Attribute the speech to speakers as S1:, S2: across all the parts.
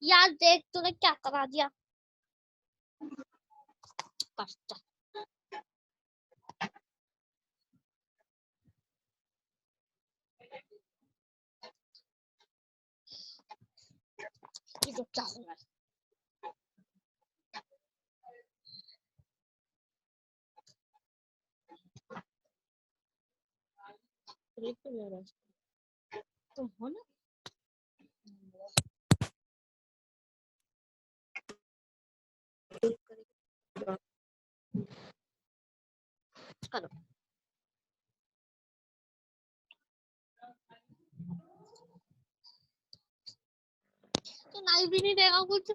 S1: यार देख तूने क्या करा दिया। ये तो क्या हो रहा है। तुम हो ना करो। तो नाई भी नहीं देगा कुछ।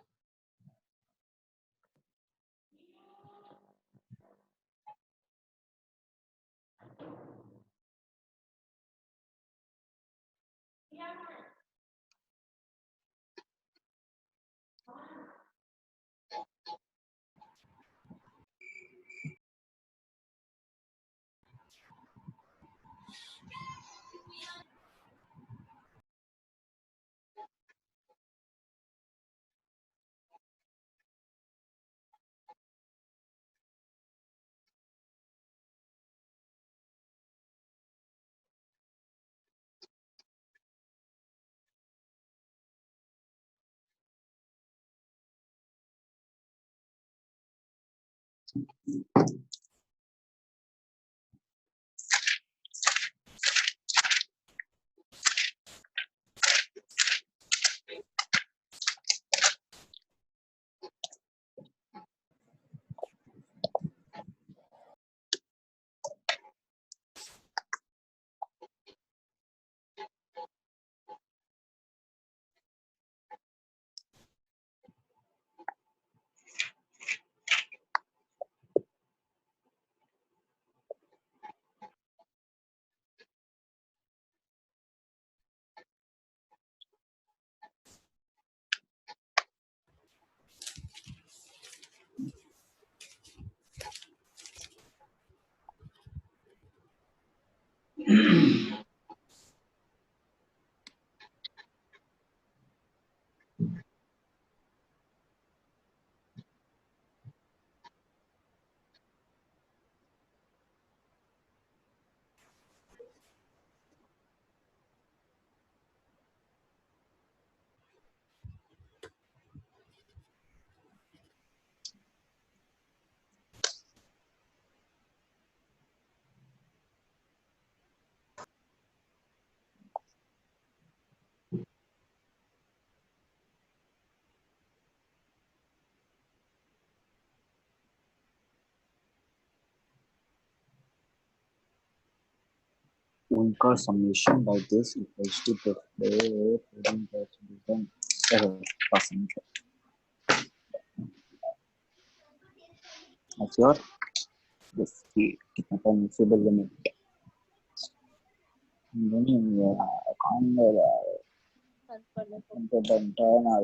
S2: Uncle's summation by this equals to the flow heading that become passenger. That's your this कितना permissible limit. नहीं यार कौन बोला हमको बनता ना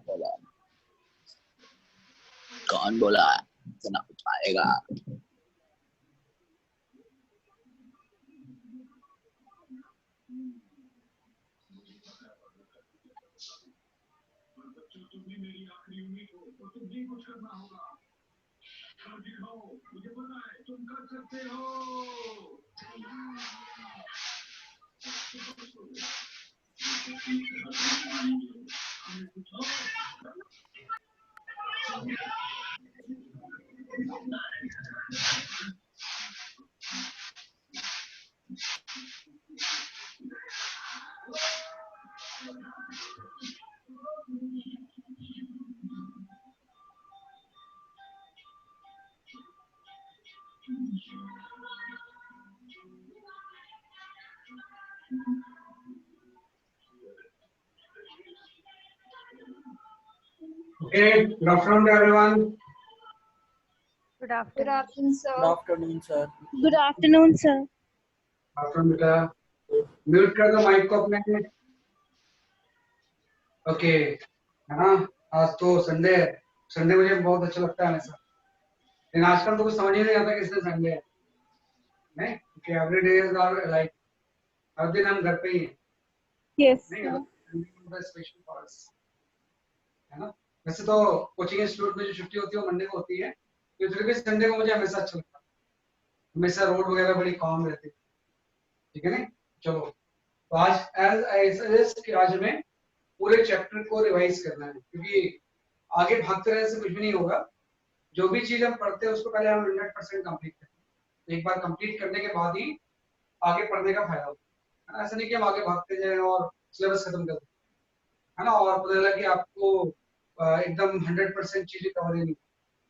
S2: बोला कौन बोला इतना पाएगा
S3: Okay, good afternoon everyone.
S4: Good afternoon, sir.
S5: Good afternoon, sir.
S1: Good afternoon, sir.
S3: Afternoon बेटा. म्यूट कर दो माइक को अपने. ओके है ना. आज तो संडे है. संडे मुझे बहुत अच्छा लगता है हमेशा. लेकिन आजकल तो कुछ समझ ही नहीं आता किसने संडे है. नहीं कि एवरी डेज आर लाइक हर दिन हम घर पे ही हैं
S1: Yes.
S3: नहीं स्पेशल कॉल्स है ना। वैसे तो कोचिंग इंस्टीट्यूट में जो छुट्टी होती है वो मंडे को होती है, तो फिर भी संडे को मुझे हमेशा अच्छा लगता है, हमेशा रोड वगैरह बड़ी कॉम रहती है, ठीक है ना। चलो तो आज एज आई सजेस्ट कि आज हमें पूरे चैप्टर को रिवाइज करना है, क्योंकि आगे भागते रहने से कुछ भी नहीं होगा। जो भी चीज हम पढ़ते हैं उसको पहले हम 100% कंप्लीट करते हैं, एक बार कंप्लीट करने के बाद ही आगे पढ़ने का फायदा होता है। ऐसा नहीं कि हम आगे भागते जाएं और सिलेबस खत्म कर दें, है ना, और पता लगा कि आपको एकदम 100% चीजें कवर ही नहीं,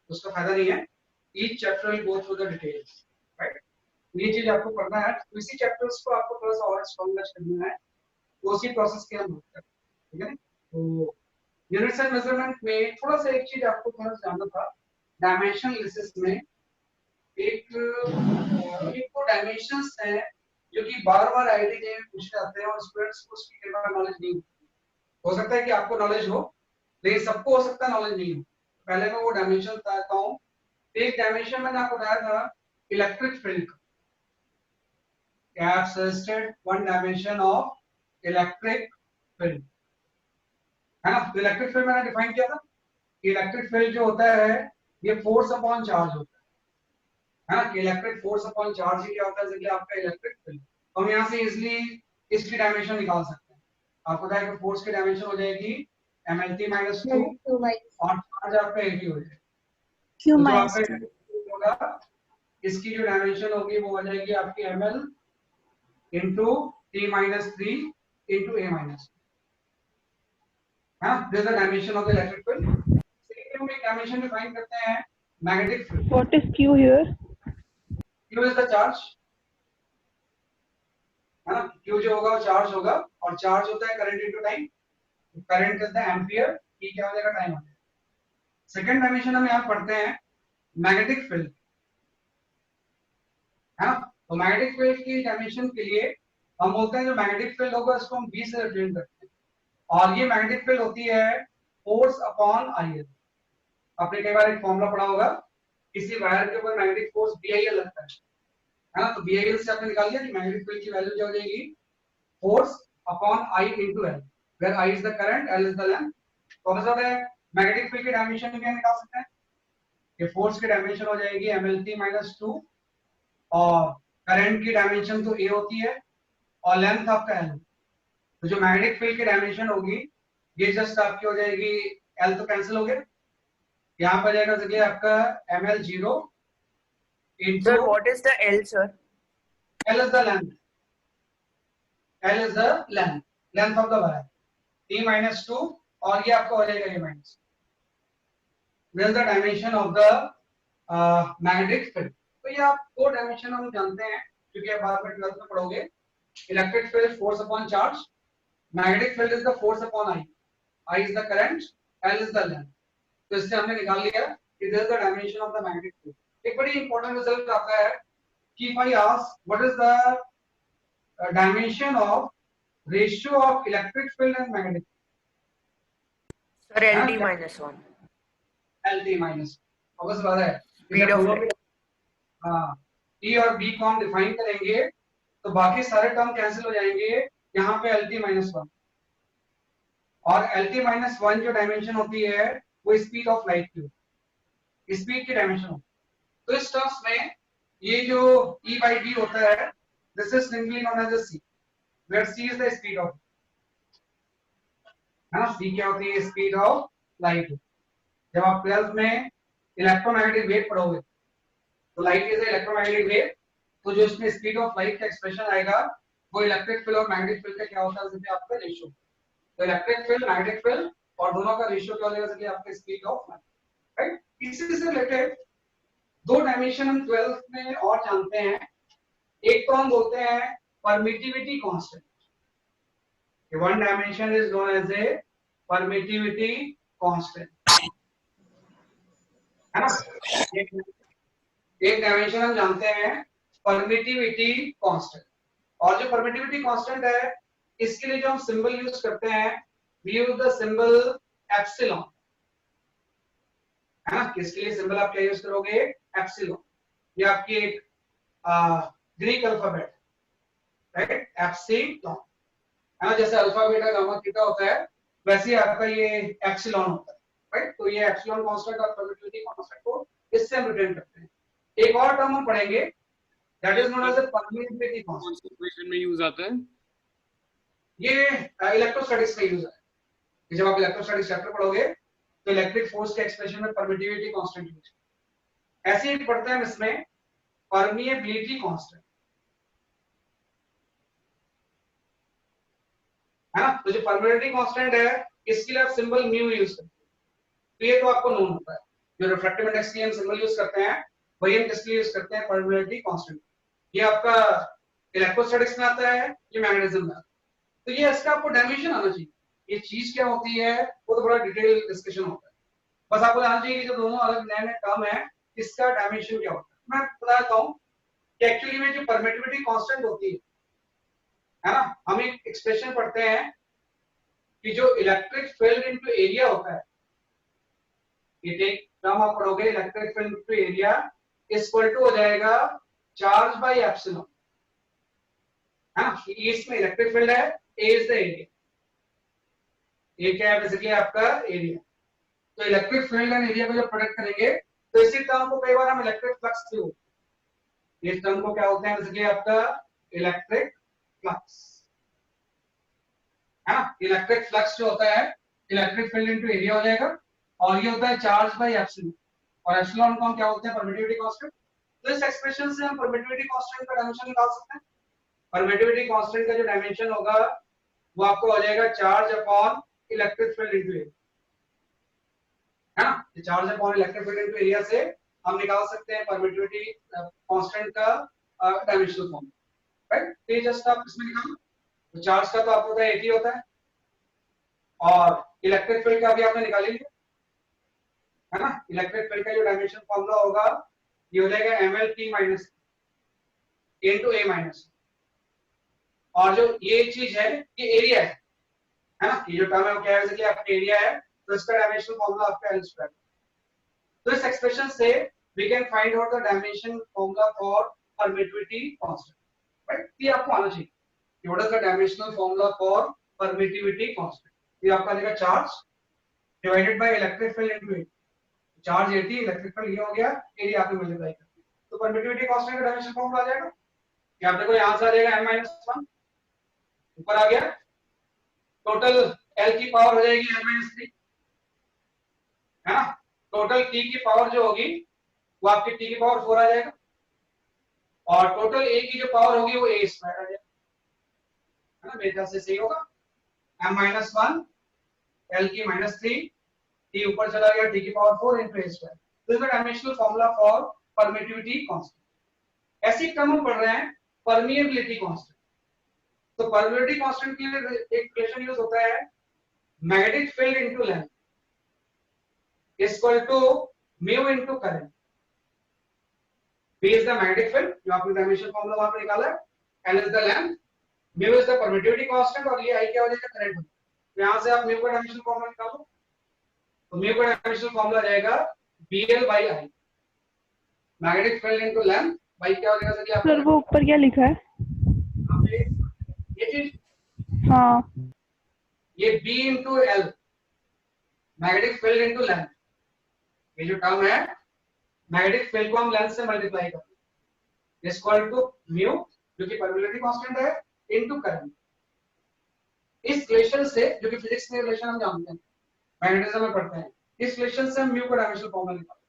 S3: उसका फायदा नहीं है। Each chapter will go through the details, right. ये चीज आपको पढ़ना है, तो इसी चैप्टर्स को आपको थोड़ा सा और स्ट्रॉन्ग करना है, तो उसी प्रोसेस के हम बात करते हैं, ठीक है ना। तो यूनिट्स एंड मेजरमेंट में थोड़ा सा एक चीज आपको थोड़ा सा जानना था, डायमेंशन एनालिसिस में एक तो डायमेंशंस हैं जो कि बार-बार आईआईटी में पूछे जाते हैं और स्टूडेंट्स को उसकी कई बार नॉलेज नहीं होती। हो सकता है कि आपको नॉलेज हो, लेकिन सबको हो सकता है नॉलेज नहीं हो। पहले मैं वो डायमेंशन बताता हूँ। एक डायमेंशन मैंने आपको बताया था इलेक्ट्रिक फील्ड का, I have suggested one dimension of electric field, है ना। तो इलेक्ट्रिक फील्ड मैंने डिफाइन किया था, इलेक्ट्रिक फील्ड जो होता है ये फोर्स अपॉन चार्ज होता है ना, कि इलेक्ट्रिक फोर्स अपॉन चार्ज ही क्या होता है, जैसे आपका इलेक्ट्रिक फील्ड। हम यहाँ से इजीली इसकी डायमेंशन निकाल सकते हैं। आपको पता है कि फोर्स की डायमेंशन हो जाएगी mlt - 2 और चार्ज आपका at हो जाएगा।
S1: Q
S3: तो जो
S1: minus
S3: आपका
S1: 2.
S3: होगा इसकी जो डायमेंशन होगी वो हो जाएगी आपकी ml into t - 3 into a - 2, हाँ, this is the dimension of the electric field। Second हम एक डायमेंशन डिफाइन करते हैं magnetic field.
S1: What is Q here?
S3: Q is the charge, है ना। Q जो होगा वो चार्ज होगा, और चार्ज होता है करंट इनटू टाइम, करंट कहते हैं एम्पियर, T क्या हो जाएगा टाइम हो जाएगा। सेकंड डायमेंशन हम यहाँ पढ़ते हैं मैग्नेटिक फील्ड, है ना। तो मैग्नेटिक फील्ड की डायमेंशन के लिए हम बोलते हैं जो मैग्नेटिक फील्ड होगा उसको हम B से रिप्रेजेंट करते हैं, और ये मैग्नेटिक फील्ड होती है फोर्स अपॉन आईएल। आपने कई बार एक फॉर्मूला पढ़ा होगा, किसी वायर के ऊपर मैग्नेटिक फोर्स BIL लगता है ना। तो BIL से आपने निकाल लिया कि मैग्नेटिक फील्ड की वैल्यू क्या हो जाएगी, force upon I into L, where I is the current, L is the length। तो हम सब मैग्नेटिक फील्ड की डायमेंशन क्या निकाल सकते हैं, ये फोर्स की डायमेंशन हो जाएगी mlt - 2, और करंट की डायमेंशन तो A होती है और लेंथ आपका L। तो जो मैग्नेटिक फील्ड की डायमेंशन होगी ये जस्ट आपकी हो जाएगी, L तो कैंसिल हो गया, यहाँ पर जाएगा जगह आपका ml0 into
S5: Sir, what is the L, sir?
S3: L is the length, L is the length of the wire, T - 2 और ये आपका हो जाएगा ये minus. This is the dimension of the magnetic field। तो ये आप दो डायमेंशन हम जानते हैं क्योंकि आप बाद में 12th में पढ़ोगे। Electric field force upon charge, magnetic field is the force upon I, I is the current, L is the length। तो इससे हमने निकाल लिया कि this is the dimension of the magnetic field। एक बड़ी इंपॉर्टेंट रिजल्ट आता है कि if I ask what is the dimension of ratio of electric field and magnetic
S5: Sir, LT minus 1.
S3: LT minus, बस बात है
S5: Speed of light.
S3: हाँ, E और B को हम डिफाइन करेंगे तो बाकी सारे टर्म कैंसिल हो जाएंगे, यहाँ पे LT - 1, और LT - 1 जो डायमेंशन होती है वो स्पीड ऑफ लाइट की, स्पीड की डायमेंशन होती है। तो इस टर्म्स में ये जो E/B होता है, this is simply known as C, where C is the speed of, है ना। C क्या होती है, स्पीड ऑफ लाइट। जब आप 12th में इलेक्ट्रोमैग्नेटिक वेव पढ़ोगे तो लाइट इज इलेक्ट्रोमैग्नेटिक वेव, तो जो इसमें स्पीड ऑफ लाइट का एक्सप्रेशन आएगा वो इलेक्ट्रिक फील्ड और मैग्नेटिक फील्ड का क्या होता है, जैसे आपका रेशियो। तो इलेक्ट्रिक फील्ड, मैग्नेटिक फील्ड और दोनों का रेशियो क्या हो जाएगा, जैसे आपका स्पीड ऑफ लाइट, राइट। इसी से रिलेटेड दो डायमेंशन हम 12th में और जानते हैं। एक तो हम बोलते हैं permittivity constant, one dimension is known as a permittivity constant, है ना। एक डायमेंशन हम जानते हैं परमिटिविटी कांस्टेंट, और जो परमिटिविटी कांस्टेंट है इसके लिए जो हम सिंबल यूज करते हैं, we use the symbol epsilon, है ना। किसके लिए सिंबल आप क्या यूज करोगे, एप्सिलॉन। ये आपकी एक ग्रीक अल्फाबेट, राइट, एप्सिलॉन, है ना, जैसे अल्फा बीटा गामा थीटा होता है वैसे ही आपका ये एप्सिलॉन होता है, राइट। तो ये एप्सिलॉन कांस्टेंट और परमिटिविटी कांस्टेंट को इससे हम रिप्रेजेंट करते हैं। एक और टर्म हम पढ़ेंगे that is known as the permittivity constant.
S6: Equation में यूज आता है
S3: ये इलेक्ट्रोस्टैटिक्स में यूज है। जब आप इलेक्ट्रोस्टैटिक्स चैप्टर पढ़ोगे तो इलेक्ट्रिक फोर्स के एक्सप्रेशन में परमिटिविटी कांस्टेंट यूज है। ऐसे ही पढ़ते हैं इसमें परमिएबिलिटी कांस्टेंट, है ना। तो जो परमिएबिलिटी कांस्टेंट है इसके लिए आप सिंबल म्यू यूज करते हैं, तो ये तो आपको नोन होता है। जो रिफ्रैक्टिव इंडेक्स के लिए हम सिंबल यूज करते हैं वही हम किसके लिए यूज करते हैं, परमिएबिलिटी कांस्टेंट। ये आपका इलेक्ट्रोस्टैटिक्स में आता है, ये मैग्नेटिज्म में आता है। तो ये इसका आपको डायमेंशन आना चाहिए, ये चीज क्या होती है वो तो बड़ा डिटेल डिस्कशन होता है। बस आपको जानना चाहिए कि जो दोनों अलग नए नए टर्म है इसका डायमेंशन क्या होता है। मैं बता देता हूँ कि एक्चुअली में जो परमिटिविटी कांस्टेंट होती है ना, हम एक एक्सप्रेशन पढ़ते हैं कि जो इलेक्ट्रिक फील्ड इनटू एरिया होता है, ये टर्म आप पढ़ोगे, electric field into area equal to हो जाएगा चार्ज बाय एप्सिलॉन, है ना। इसमें इलेक्ट्रिक फील्ड है, ए इज द एरिया, ये क्या है बेसिकली आपका एरिया। तो इलेक्ट्रिक फील्ड एंड एरिया को जब प्रोडक्ट करेंगे तो इसी टर्म को कई बार हम इलेक्ट्रिक फ्लक्स भी बोलते हैं। इस टर्म को क्या होते हैं बेसिकली आपका इलेक्ट्रिक फ्लक्स, है ना। इलेक्ट्रिक फ्लक्स जो होता है इलेक्ट्रिक फील्ड इनटू एरिया हो जाएगा और ये होता है चार्ज बाय एप्सिलॉन, और एप्सिलॉन को हम क्या बोलते हैं, परमिटिविटी कांस्टेंट। तो इस एक्सप्रेशन से हम परमिटिविटी कांस्टेंट का डायमेंशन निकाल सकते हैं। परमिटिविटी कांस्टेंट का जो डायमेंशन होगा वो आपको हो जाएगा charge upon electric field into area, है ना। Charge upon electric field into area से हम निकाल सकते हैं परमिटिविटी कांस्टेंट का डायमेंशनल फॉर्म, राइट। तो ये जस्ट आप इसमें निकालो। तो चार्ज का तो आपको पता है एक ही होता है और इलेक्ट्रिक फील्ड का भी आपने निकाल लिया, है ना। इलेक्ट्रिक फील्ड का जो डायमेंशन फॉर्मूला होगा ये हो जाएगा ml t minus into a minus, और जो ये चीज है ये एरिया है ना। ये जो टर्म है वो क्या है बेसिकली आपका एरिया है, तो इसका डायमेंशनल फॉर्मूला आपका L स्क्वायर। तो इस एक्सप्रेशन से we can find out the dimension formula for permittivity constant, right. ये आपको आना चाहिए कि what is the dimensional formula for permittivity constant. ये आपका आएगा charge divided by electric field into area. Charge 80, electric field ये हो गया, एरिया आपने मल्टीप्लाई कर दिया, तो परमिटिविटी कांस्टेंट का डायमेंशन फॉर्मूला आ जाएगा। यहां पे कोई आंसर आ जाएगा m-1 ऊपर आ गया, टोटल L की पावर हो जाएगी n-3, है ना। टोटल T की पावर जो होगी वो आपकी T की पावर 4 आ जाएगा, और टोटल A की जो पावर होगी वो A स्क्वायर आ जाएगा, है ना। मेरे ख्याल से सही होगा। m-1 L की -3, T ऊपर चला गया, T की पावर 4 into A स्क्वायर। तो इसका dimensional formula for permittivity constant. ऐसी टर्म हम पढ़ रहे हैं परमिएबिलिटी कांस्टेंट। तो परमिएबिलिटी कांस्टेंट के लिए एक इक्वेशन यूज होता है magnetic field into length equal to mu into current. B is the magnetic field, जो आपने डायमेंशन फॉर्मूला वहां पे निकाला है, L is the length, mu is the permittivity constant, और ये I क्या हो जाएगा, करंट। तो यहां से आप म्यू का डायमेंशन फॉर्मूला निकालो, तो म्यू का डायमेंशन फॉर्मूला जाएगा BL by I, magnetic field into length by क्या हो जाएगा सर,
S1: सर वो ऊपर क्या लिखा है?
S3: ये चीज,
S1: हाँ,
S3: ये B into L, magnetic field into length, ये जो टर्म है मैग्नेटिक फील्ड को हम लेंथ से मल्टीप्लाई करते हैं, इज इक्वल टू म्यू जो कि परमिटिविटी कांस्टेंट है इनटू करंट। इस रिलेशन से, जो कि फिजिक्स में रिलेशन हम जानते हैं, मैग्नेटिज्म में पढ़ते हैं, इस रिलेशन से हम म्यू का डायमेंशनल फॉर्मूला निकालते हैं।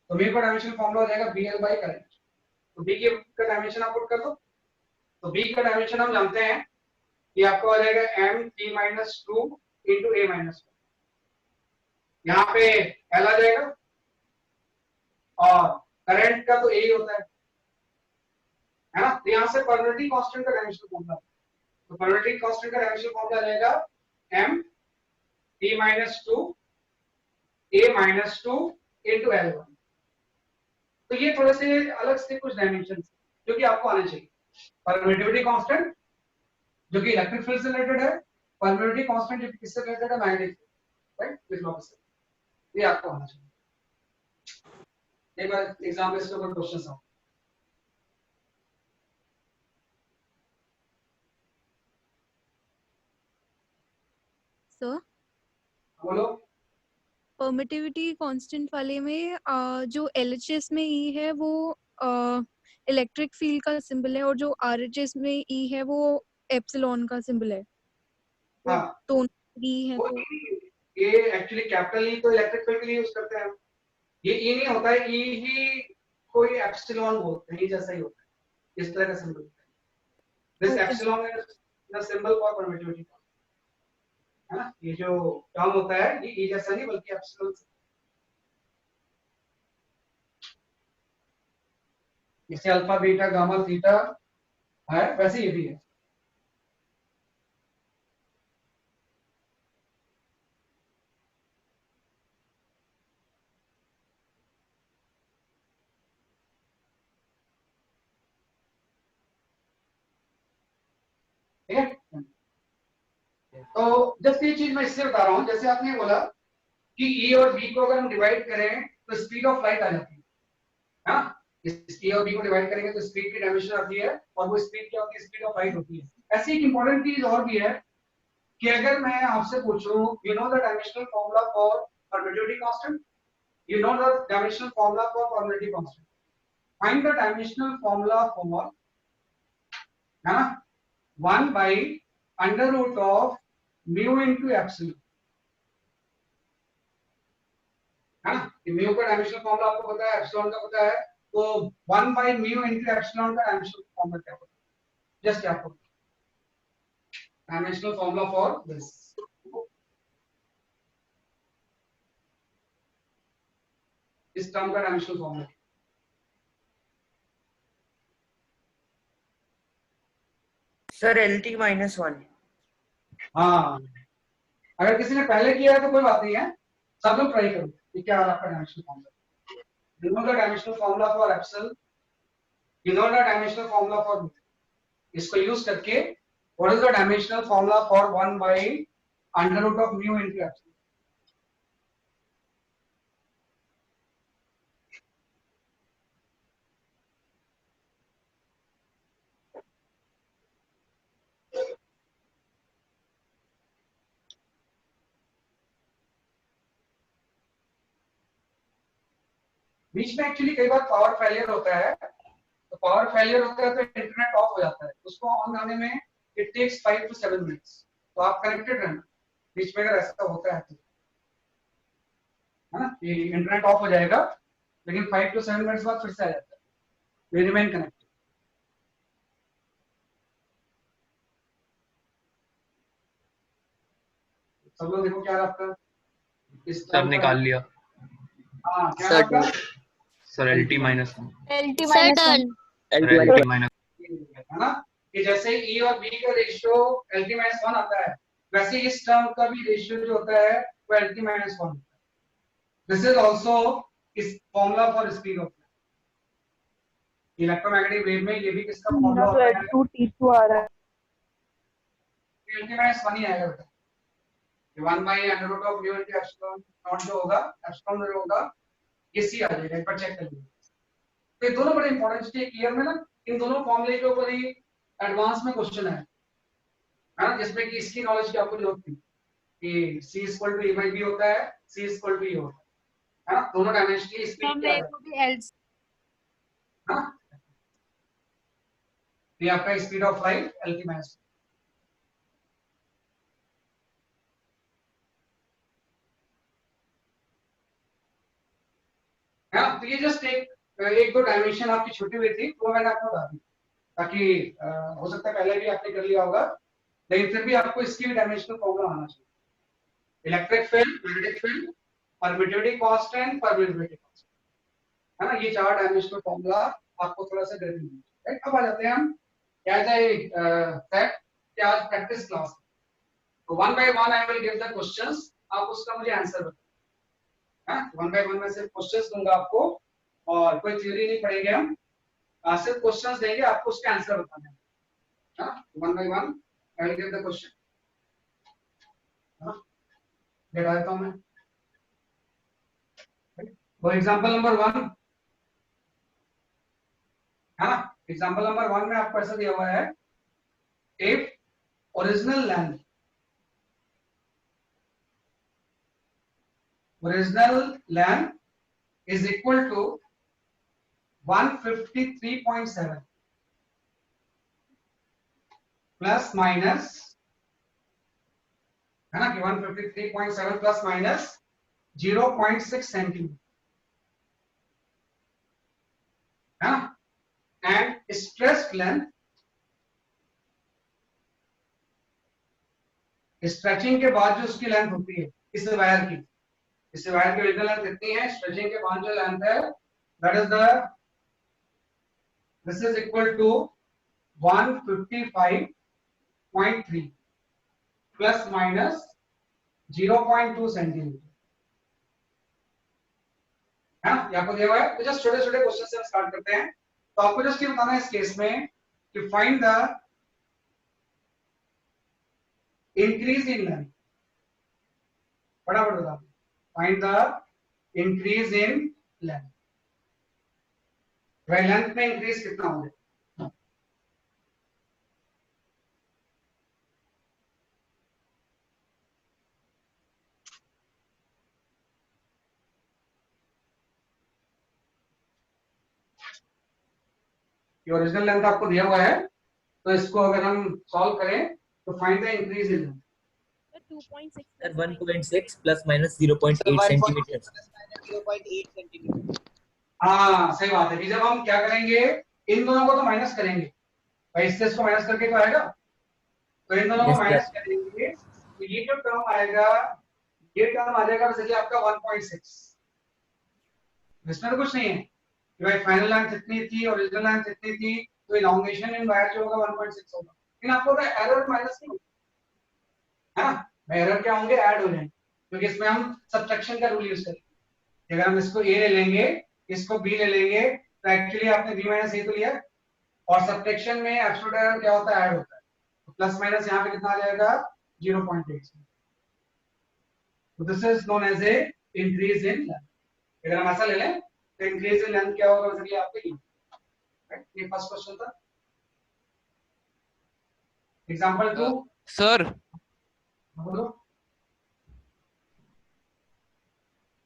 S3: तो म्यू का डायमेंशनल फॉर्मूला हो जाएगा BL by करंट। तो B का डायमेंशन आप पुट कर दो, तो B का डायमेंशन हम जानते हैं, ये आपको आ जाएगा m-2 into A-1, यहाँ पे L आ जाएगा, और करंट का तो A ही होता है ना। तो यहाँ से परमिटिविटी कांस्टेंट का डायमेंशनल फॉर्मूला, तो परमिटिविटी कांस्टेंट का डायमेंशनल फॉर्मूला आ जाएगा m-2 A-2 into L1। तो ये थोड़े से अलग से कुछ डायमेंशन जो कि आपको आने चाहिए। परमिटिविटी कांस्टेंट जो कि इलेक्ट्रिक फील्ड से रिलेटेड है, परमिटिविटी कांस्टेंट जो कि किससे रिलेटेड है, मैग्नेटिक फील्ड, राइट, इस लॉ से, ये आपको आना चाहिए। एक बार एग्जाम में इसके ऊपर क्वेश्चंस आओ।
S4: सर
S3: बोलो।
S4: परमिटिविटी कांस्टेंट वाले में जो LHS में E है वो इलेक्ट्रिक फील्ड का सिंबल है, और जो RHS में E है वो एप्सिलॉन का सिंबल है। वो
S3: हाँ
S4: दोनों E है
S3: वो
S4: तो
S3: ये एक्चुअली कैपिटल ई तो इलेक्ट्रिक फील्ड के लिए यूज करते हैं हम। ये ई नहीं होता है, ई ही कोई एप्सिलॉन बोलते हैं, जैसा ही होता है, इस तरह का सिंबल होता है। This
S4: okay
S3: epsilon is the symbol for permittivity, है ना। ये जो टर्म होता है ये ई जैसा नहीं बल्कि एप्सिलॉन से, जैसे अल्फा बीटा गामा थीटा है वैसे ये भी है। ठीक है, तो जस्ट ये चीज मैं इससे बता रहा हूँ, जैसे आपने बोला कि ई और बी को अगर हम डिवाइड करें तो स्पीड ऑफ लाइट आ जाती है, हाँ। इस ए और बी को डिवाइड करेंगे तो स्पीड की डायमेंशन आती है, और वो स्पीड क्या होती है, स्पीड ऑफ लाइट होती है। ऐसी एक इंपॉर्टेंट चीज और भी है कि अगर मैं आपसे पूछूं, you know the dimensional formula for permittivity constant, you know the dimensional formula for permittivity constant, find the dimensional formula for, है ना, 1 by under root of mu into epsilon, है ना। ये म्यू का डायमेंशनल फॉर्मूला आपको पता है, epsilon का पता है, तो 1 by म्यू इनटू एप्सिलॉन का डायमेंशनल फॉर्मूला क्या होता है, जस्ट आपको डायमेंशनल फॉर्मूला फॉर दिस, इस टर्म का डायमेंशनल फॉर्मूला।
S5: Sir LT -1।
S3: हाँ, अगर किसी ने पहले किया है तो कोई बात नहीं है, सब लोग ट्राई करो ये क्या आ रहा है आपका dimensional formula. You know the dimensional formula for epsilon, you know the dimensional formula for, इसको यूज करके what is the dimensional formula for 1 by under root of mu into epsilon. बीच में एक्चुअली कई बार पावर फेलियर होता है, तो power failure होता है तो इंटरनेट ऑफ हो जाता है, उसको ऑन आने में इट टेक्स 5 to 7 मिनट्स, तो आप कनेक्टेड रहना बीच में अगर ऐसा होता है तो, है ना। ये इंटरनेट ऑफ हो जाएगा लेकिन 5 to 7 मिनट्स बाद फिर से आ जाता है, वी रिमेन कनेक्टेड। सब लोग देखो क्या रहा आपका इस
S6: सर निकाल लिया।
S3: हाँ क्या रहा आपका
S6: sir LT -1
S1: LT
S4: sir
S1: minus
S4: turn
S6: LT minus
S3: है ना, कि जैसे ई और बी का रेशियो LT - 1 आता है, वैसे इस टर्म का भी रेशियो जो होता है वो LT - 1 होता है। दिस इज आल्सो इस formula for speed of electromagnetic wave में, ये भी किसका फॉर्मूला
S1: तो
S3: होता है,
S1: L2 T2 आ रहा है।
S3: LT - 1 ही आएगा बेटा, 1 by under root of mu into epsilon not जो होगा, एप्सिलॉन जो होगा ये सी आ जाएगा, एक बार चेक कर लीजिए। तो ये दोनों बड़े इंपॉर्टेंट है क्लियर में ना, इन दोनों फॉर्मूले के ऊपर ही एडवांस में क्वेश्चन है ना, जिसमें कि इसकी नॉलेज की आपको जरूरत थी कि C equal to E by B होता है, C इक्वल टू E होता है ना, दोनों डायमेंशनली स्पीड क्या है, हाँ ये आपका स्पीड ऑफ लाइट LT - है ना। तो ये जस्ट एक दो डायमेंशन आपकी छुट्टी हुई थी तो मैंने आपको बता दी, ताकि हो सकता है पहले भी आपने कर लिया होगा, लेकिन फिर भी आपको इसकी भी डायमेंशनल फॉर्मूला आना चाहिए। Electric field, magnetic field, permittivity constant, permittivity constant, है ना, ये 4 डायमेंशनल फॉर्मूला आपको थोड़ा सा ग्रिप मिलेगा, राइट। अब आ जाते हैं हम एज ए सेट कि आज प्रैक्टिस क्लास, तो 1 by 1 I will give the questions, आप उसका मुझे आंसर बताओ, हां 1 by 1 में सिर्फ क्वेश्चंस दूंगा आपको, और कोई थ्योरी नहीं पढ़ेंगे हम, सिर्फ क्वेश्चंस देंगे, आपको उसके आंसर बताने हैं, हां 1 by 1 I will give the question, हां डेटा देता हूं मैं। फॉर एग्जांपल नंबर 1, हाँ एग्जांपल नंबर 1 में आपको ऐसा दिया हुआ है, if original length original length is equal to 153.7 plus minus, है ना, कि 153.7 प्लस माइनस 0.6 सेंटीमीटर, है ना, एंड स्ट्रेस्ड लेंथ, स्ट्रेचिंग के बाद जो उसकी लेंथ होती है इस वायर की, इस वायर की ओरिजिनल लेंथ कितनी है, स्ट्रेचिंग के बाद जो लेंथ है that is the, this is equal to 155.3 plus minus 0.2 centimetre, है ना, आपको दिया हुआ है। तो जस्ट छोटे छोटे क्वेश्चन से हम स्टार्ट करते हैं। तो आपको जस्ट ये बताना है इस केस में कि find the increase in length, फटाफट बताओ, find the increase in length, भाई लेंथ में इंक्रीज कितना हो गया, ये ओरिजिनल लेंथ आपको दिया हुआ है, तो इसको अगर हम सॉल्व करें तो find the increase in length,
S7: sir 1.6 plus minus 0.8 centimetre.
S3: हाँ सही बात है कि जब हम क्या करेंगे, इन दोनों को तो माइनस करेंगे भाई, इससे इसको माइनस करके तो आएगा, तो इन दोनों को
S7: Yes, sir.
S3: माइनस करेंगे तो ये जो टर्म आएगा, ये टर्म आ जाएगा बेसिकली आपका 1.6, इसमें तो कुछ नहीं है कि भाई फाइनल लेंथ इतनी थी, ओरिजिनल लेंथ इतनी थी, तो इलॉन्गेशन इन वायर जो होगा 1.6 होगा, लेकिन आपको एरर माइनस नहीं होगा, है ना, एरर क्या होंगे, ऐड हो जाएंगे, क्योंकि इसमें हम सब्ट्रैक्शन का रूल यूज करेंगे। अगर हम इसको ए ले लेंगे, इसको बी ले लेंगे, तो एक्चुअली आपने बी माइनस ए तो लिया, और सब्ट्रैक्शन में एब्सोल्यूट एरर क्या होता है, ऐड होता है, तो प्लस माइनस यहाँ पे कितना आ जाएगा 0.8, तो this is known as a increase in length. अगर हम ऐसा ले लें तो इंक्रीज इन लेंथ क्या होगा, बेसिकली आपके ये फर्स्ट क्वेश्चन था। एग्जांपल 2
S8: सर
S3: बोलो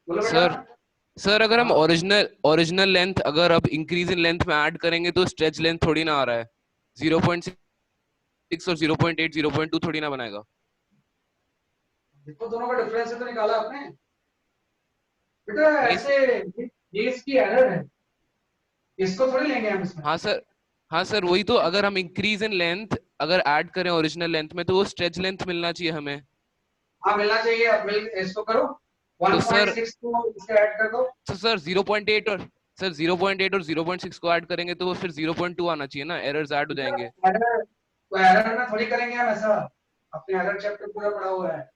S3: बोलो
S8: सर
S3: बेटा।
S8: सर अगर हम ओरिजिनल लेंथ अगर अब इंक्रीज इन लेंथ में ऐड करेंगे तो स्ट्रेच लेंथ थोड़ी ना आ रहा है, 0.6 और 0.8 0.2 थोड़ी ना बनाएगा।
S3: देखो दोनों का डिफरेंस तो निकाला आपने बेटा, ऐसे ये इसकी एरर है, इसको थोड़ी लेंगे हम इसमें।
S8: हाँ सर वही तो, अगर हम इंक्रीज इन लेंथ अगर ऐड करें ओरिजिनल लेंथ में तो वो स्ट्रेच लेंथ मिलना चाहिए हमें।
S3: हाँ मिलना चाहिए, अब मिल इसको करो, 1.6 को इसके ऐड कर दो।
S8: तो सर 0.8 और 0.6 को ऐड करेंगे तो वो फिर 0.2 आना चाहिए ना, एरर्स ऐड हो जाएंगे।
S3: एरर में थोड़ी करेंगे हम ऐसा, अपने एरर चैप्टर पूरा पढ़ा हुआ है,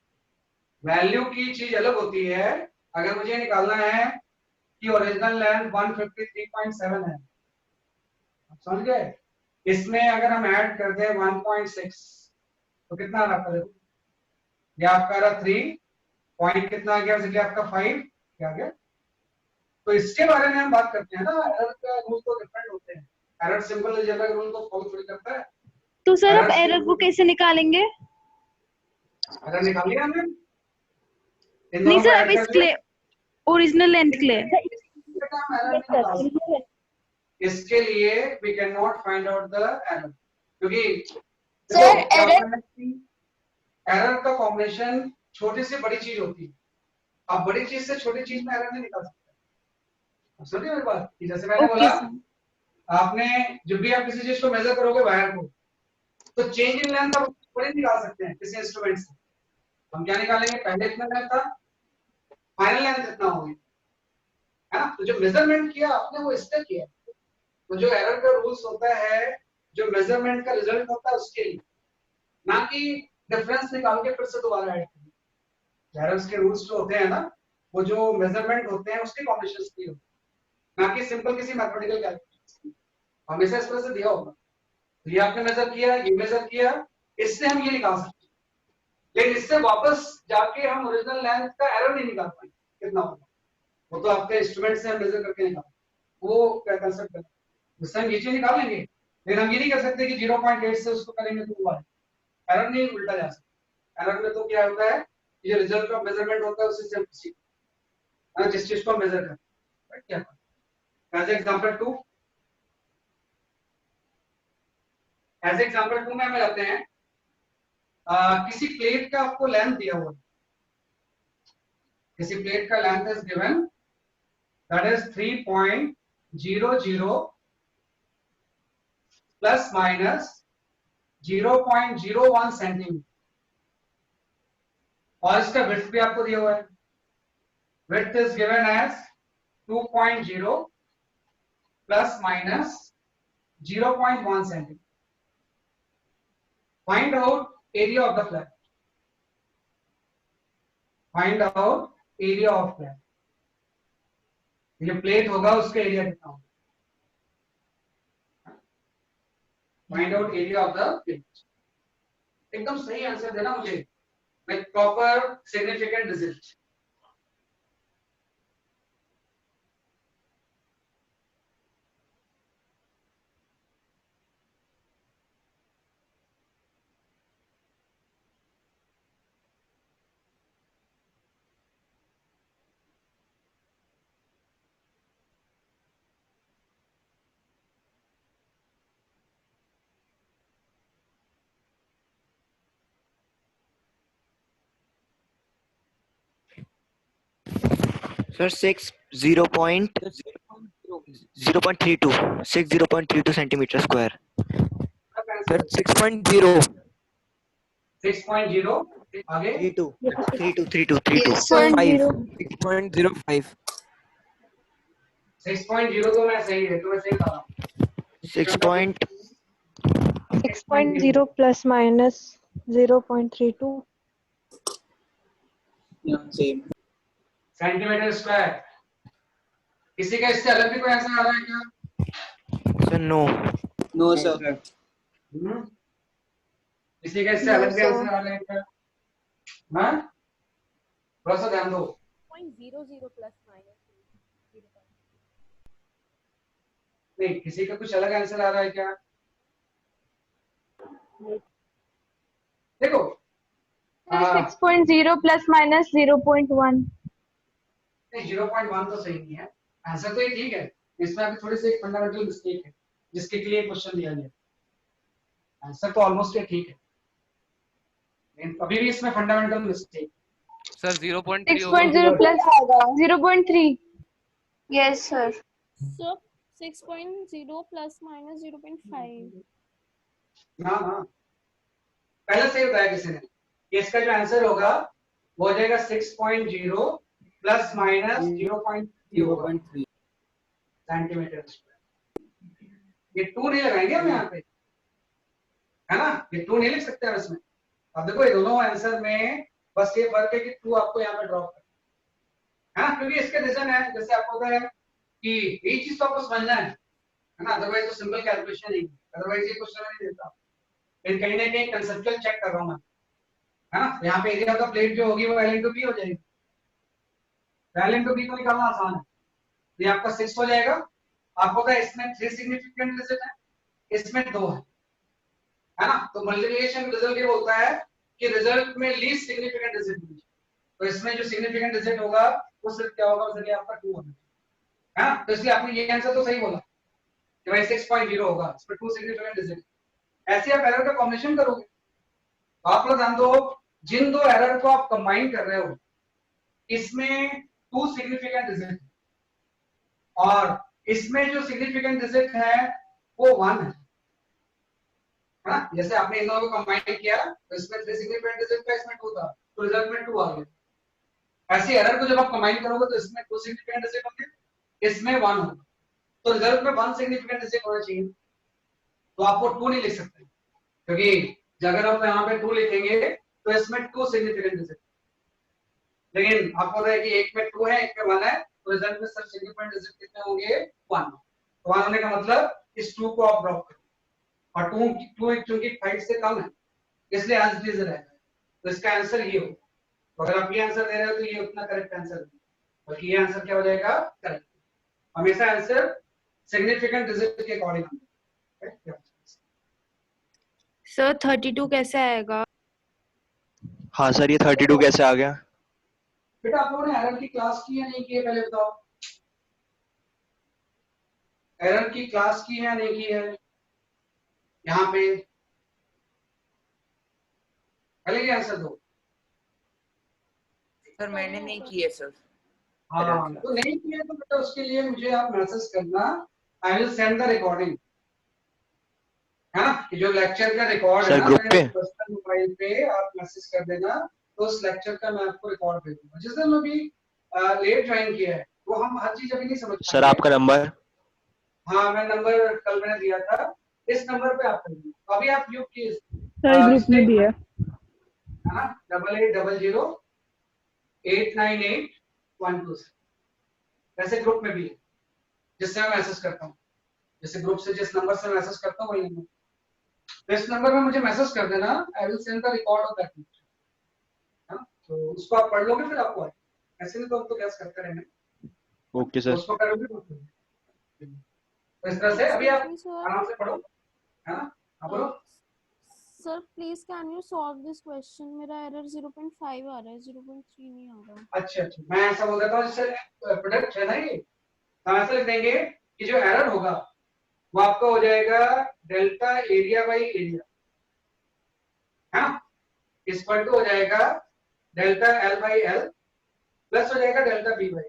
S3: वैल्यू की चीज अलग होती है। अगर मुझे निकालना है कि ओरिजिनल लेंथ 153.7 है, समझ गए, इसमें अगर हम ऐड कर दें 1.6 तो कितना आ रहा है, ये आपका आ रहा 3 पॉइंट कितना आ गया, इसलिए आपका 5 क्या आ गया। तो इसके बारे में हम बात करते हैं ना, एरर का रूल तो डिफरेंट होते हैं, एरर सिंपल अलजेब्रा का रूल तो फॉलो थोड़ी करता है।
S1: तो सर आप एरर को कैसे निकालेंगे?
S3: एरर निकाल लिया हमने,
S1: नहीं सर, अब इसके ओरिजिनल लेंथ के लिए
S3: इसके लिए we cannot find out the error, क्योंकि
S1: सर
S3: एरर का कॉम्बिनेशन छोटी से बड़ी चीज होती है, आप बड़ी चीज से छोटी चीज में एरर नहीं निकाल सकते। समझिए मेरी बात, कि जैसे मैंने बोला, आपने जब भी आप किसी चीज को मेजर करोगे वायर को, तो चेंज इन लेंथ आप थोड़ी निकाल सकते हैं किसी इंस्ट्रूमेंट से। हम क्या निकालेंगे, पहले इतना लेंथ था, फाइनल लेंथ इतना होगी, है ना, तो जो मेजरमेंट किया आपने वो इससे किया। तो जो एरर का रूल्स होता है, जो मेजरमेंट का रिजल्ट होता है उसके लिए, ना कि डिफरेंस निकाल के फिर से दोबारा ऐड करना। एरर्स के रूल्स जो होते हैं ना, वो जो मेजरमेंट होते हैं उसके कॉम्बिनेशंस की होते हैं, ना कि सिंपल किसी मैथमेटिकल कैलकुलेशन। हमेशा इस तरह से दिया होगा, तो ये आपने मेजर किया, ये मेजर किया, इससे हम ये निकाल सकते हैं, लेकिन इससे वापस जाके हम ओरिजिनल लेंथ का एरर नहीं निकाल पाएंगे कितना होगा, वो तो आपके इंस्ट्रूमेंट से हम मेजर करके निकाल, वो क्या कंसेप्ट है, उससे हम ये चीज निकाल लेंगे, लेकिन हम ये नहीं कर सकते कि 0.8 से उसको करेंगे तो हुआ है, एरर नहीं उल्टा जा सकता। एरर में तो क्या होता है, ये रिजल्ट ऑफ मेजरमेंट होता है, उसी से हम सीखते जिस चीज को मेजर करते हैं, क्या एज एग्जांपल 2, एज एग्जांपल 2 में हमें लेते हैं किसी प्लेट का आपको लेंथ दिया हुआ है, किसी प्लेट का length is given that is 3.00 plus minus 0.01 centimetre, और इसका विड्थ भी आपको दिया हुआ है, width is given as 2.0 plus minus 0.1 centimetre. Find out area of the flat. Find out area of flat. ये प्लेट होगा उसका एरिया कितना होगा? Find out area of the plate. एकदम सही आंसर देना मुझे, like proper significant result.
S9: Sir, 0.32 centimeter square.
S5: Sir, 6.0.
S3: 6.0 आगे
S9: 32.
S5: 6.05.
S3: 6.0 तो मैं सही है, तो मैं सही कहा.
S10: 6.0 plus minus 0.32.
S2: Same.
S3: Centimetre square. किसी का इससे अलग भी कोई आंसर आ रहा है क्या?
S9: Sir, no.
S2: No sir.
S3: किसी का इससे अलग भी आंसर आ रहा है क्या? हाँ, थोड़ा सा ध्यान दो.
S4: 0.00 plus minus 0.
S3: नहीं, किसी का कुछ अलग आंसर आ रहा है क्या? देखो
S1: 6.0 plus minus 0.1.
S3: नहीं, 0.1 तो सही नहीं है, आंसर तो ये ठीक है. इसमें अभी थोड़ी सी एक फंडामेंटल मिस्टेक है जिसके लिए क्वेश्चन दिया गया. आंसर तो ऑलमोस्ट ये ठीक है, लेकिन अभी भी इसमें fundamental mistake.
S8: Sir 0.3
S1: 6.0 plus 0.3.
S11: Yes, sir.
S10: So 6.0 plus minus 0.5.
S3: ना पहले से बताया किसी ने कि इसका जो आंसर होगा वो हो जाएगा 6.0 प्लस माइनस 0.3 सेंटीमीटर स्क्वायर. ये 2 नहीं लगाएंगे हम यहाँ पे, है ना? ये 2 नहीं लिख सकते हम इसमें. अब देखो ये दोनों आंसर में बस ये फर्क है कि 2 आपको यहाँ पे ड्रॉप करना है, क्योंकि इसके रीजन है, जैसे आपको पता है कि यही चीज तो आपको समझना है ना? अदरवाइज तो सिंपल कैलकुलेशन नहीं, अदरवाइज ये क्वेश्चन नहीं देता. लेकिन कहीं ना कहीं कंसेप्चुअल चेक कर रहा हूँ मैं, है ना? यहाँ पे एरिया ऑफ द प्लेट जो होगी वो L into B हो जाएगी. L into B को निकालना आसान है. ये आपका 6 हो जाएगा. आपको पता है इसमें 3 सिग्निफिकेंट डिजिट है, इसमें 2 है ना? तो मल्टीप्लिकेशन रिजल्ट ये बोलता है कि रिजल्ट में लीस्ट सिग्निफिकेंट डिजिट होगी. तो इसमें जो सिग्निफिकेंट डिजिट होगा वो सिर्फ क्या होगा, उसके लिए आपका 2 होगा, है ना? तो इसलिए आपने ये आंसर तो सही बोला कि भाई 6.0 होगा, इसमें 2 सिग्निफिकेंट डिजिट. ऐसे आप एरर का कॉम्बिनेशन करोगे तो आप लोग ध्यान दो, जिन दो एरर को आप कंबाइन कर रहे हो इसमें 2 सिग्निफिकेंट डिजिट और इसमें जो सिग्निफिकेंट डिजिट है वो 1 है ना? जैसे आपने इन दोनों को कंबाइन किया तो इसमें 3 सिग्निफिकेंट डिजिट था, इसमें 2 था, तो रिजल्ट में 2 आ गया. ऐसे एरर को जब आप कंबाइन करोगे तो इसमें 2 सिग्निफिकेंट डिजिट होंगे, इसमें 1 होगा, तो रिजल्ट में 1 सिग्निफिकेंट डिजिट होना चाहिए. तो आपको 2 नहीं लिख सकते, क्योंकि अगर आप यहाँ पे 2 लिखेंगे तो इसमें 2 सिग्निफिकेंट डिजिट. लेकिन आपको पता है कि एक में 2 है, एक में 1 है, तो रिजल्ट में सब सिग्निफिकेंट डिजिट कितने होंगे? 1. तो 1 होने का मतलब इस 2 को आप ड्रॉप करो, और 2 क्योंकि 5 से कम है इसलिए एज इट इज रहेगा. तो इसका आंसर ये होगा. तो अगर आप ये आंसर दे रहे हो तो ये उतना करेक्ट आंसर नहीं, बल्कि ये आंसर क्या हो जाएगा? करेक्ट. हमेशा आंसर सिग्निफिकेंट डिजिट के अकॉर्डिंग होगा.
S1: सर 32 कैसे आएगा?
S9: हाँ सर, ये 32 कैसे आ गया?
S3: बेटा आप लोगों ने एरर की क्लास की या नहीं की है पहले बताओ। एरर की क्लास की है या नहीं की है यहाँ पे, पहले क्या आंसर दो।
S5: सर मैंने नहीं की है सर।
S3: हाँ तो नहीं किया तो बेटा उसके लिए मुझे आप मैसेज करना, I will send the recording, है ना, कि जो लेक्चर का रिकॉर्ड है
S9: सर
S3: ना
S9: ग्रुप पे
S3: मेरे पर्सनल मोबाइल पे आप मैसेज कर देना, तो उस लेक्चर का मैं आपको रिकॉर्ड दे दूंगा। जिस दिन अभी लेट ज्वाइन किया है वो हम हर चीज अभी नहीं समझ
S9: सर आपका नंबर।
S3: हाँ मैं नंबर कल मैंने दिया था, इस नंबर पे आप कर दीजिए। तो अभी आप यूज की
S1: सर ग्रुप में भी है
S3: ना 8800898126, वैसे ग्रुप में भी है जिससे मैं मैसेज करता हूँ, जैसे ग्रुप से जिस नंबर से मैसेज करता हूँ वही नंबर, तो इस नंबर में मुझे मैसेज कर देना, I will send the record of that lecture, तो उसको आप पढ़ लोगे फिर आपको आए, ऐसे नहीं तो हम तो गैस करते रहेंगे।
S9: Okay sir.
S3: उसको करोगे तो इस तरह से अभी आप आराम से पढ़ो, है ना। आप बोलो
S10: sir please can you solve this question, मेरा एरर 0.5 आ रहा है, 0.3 नहीं आ रहा।
S3: अच्छा मैं ऐसा बोल देता हूँ, जैसे प्रोडक्ट है ना ये, तो ऐसा लिख देंगे कि जो एरर होगा वो आपका हो जाएगा डेल्टा एरिया बाई एरिया, है ना, इक्वल टू हो जाएगा delta L by L plus हो जाएगा डेल्टा बी बाई,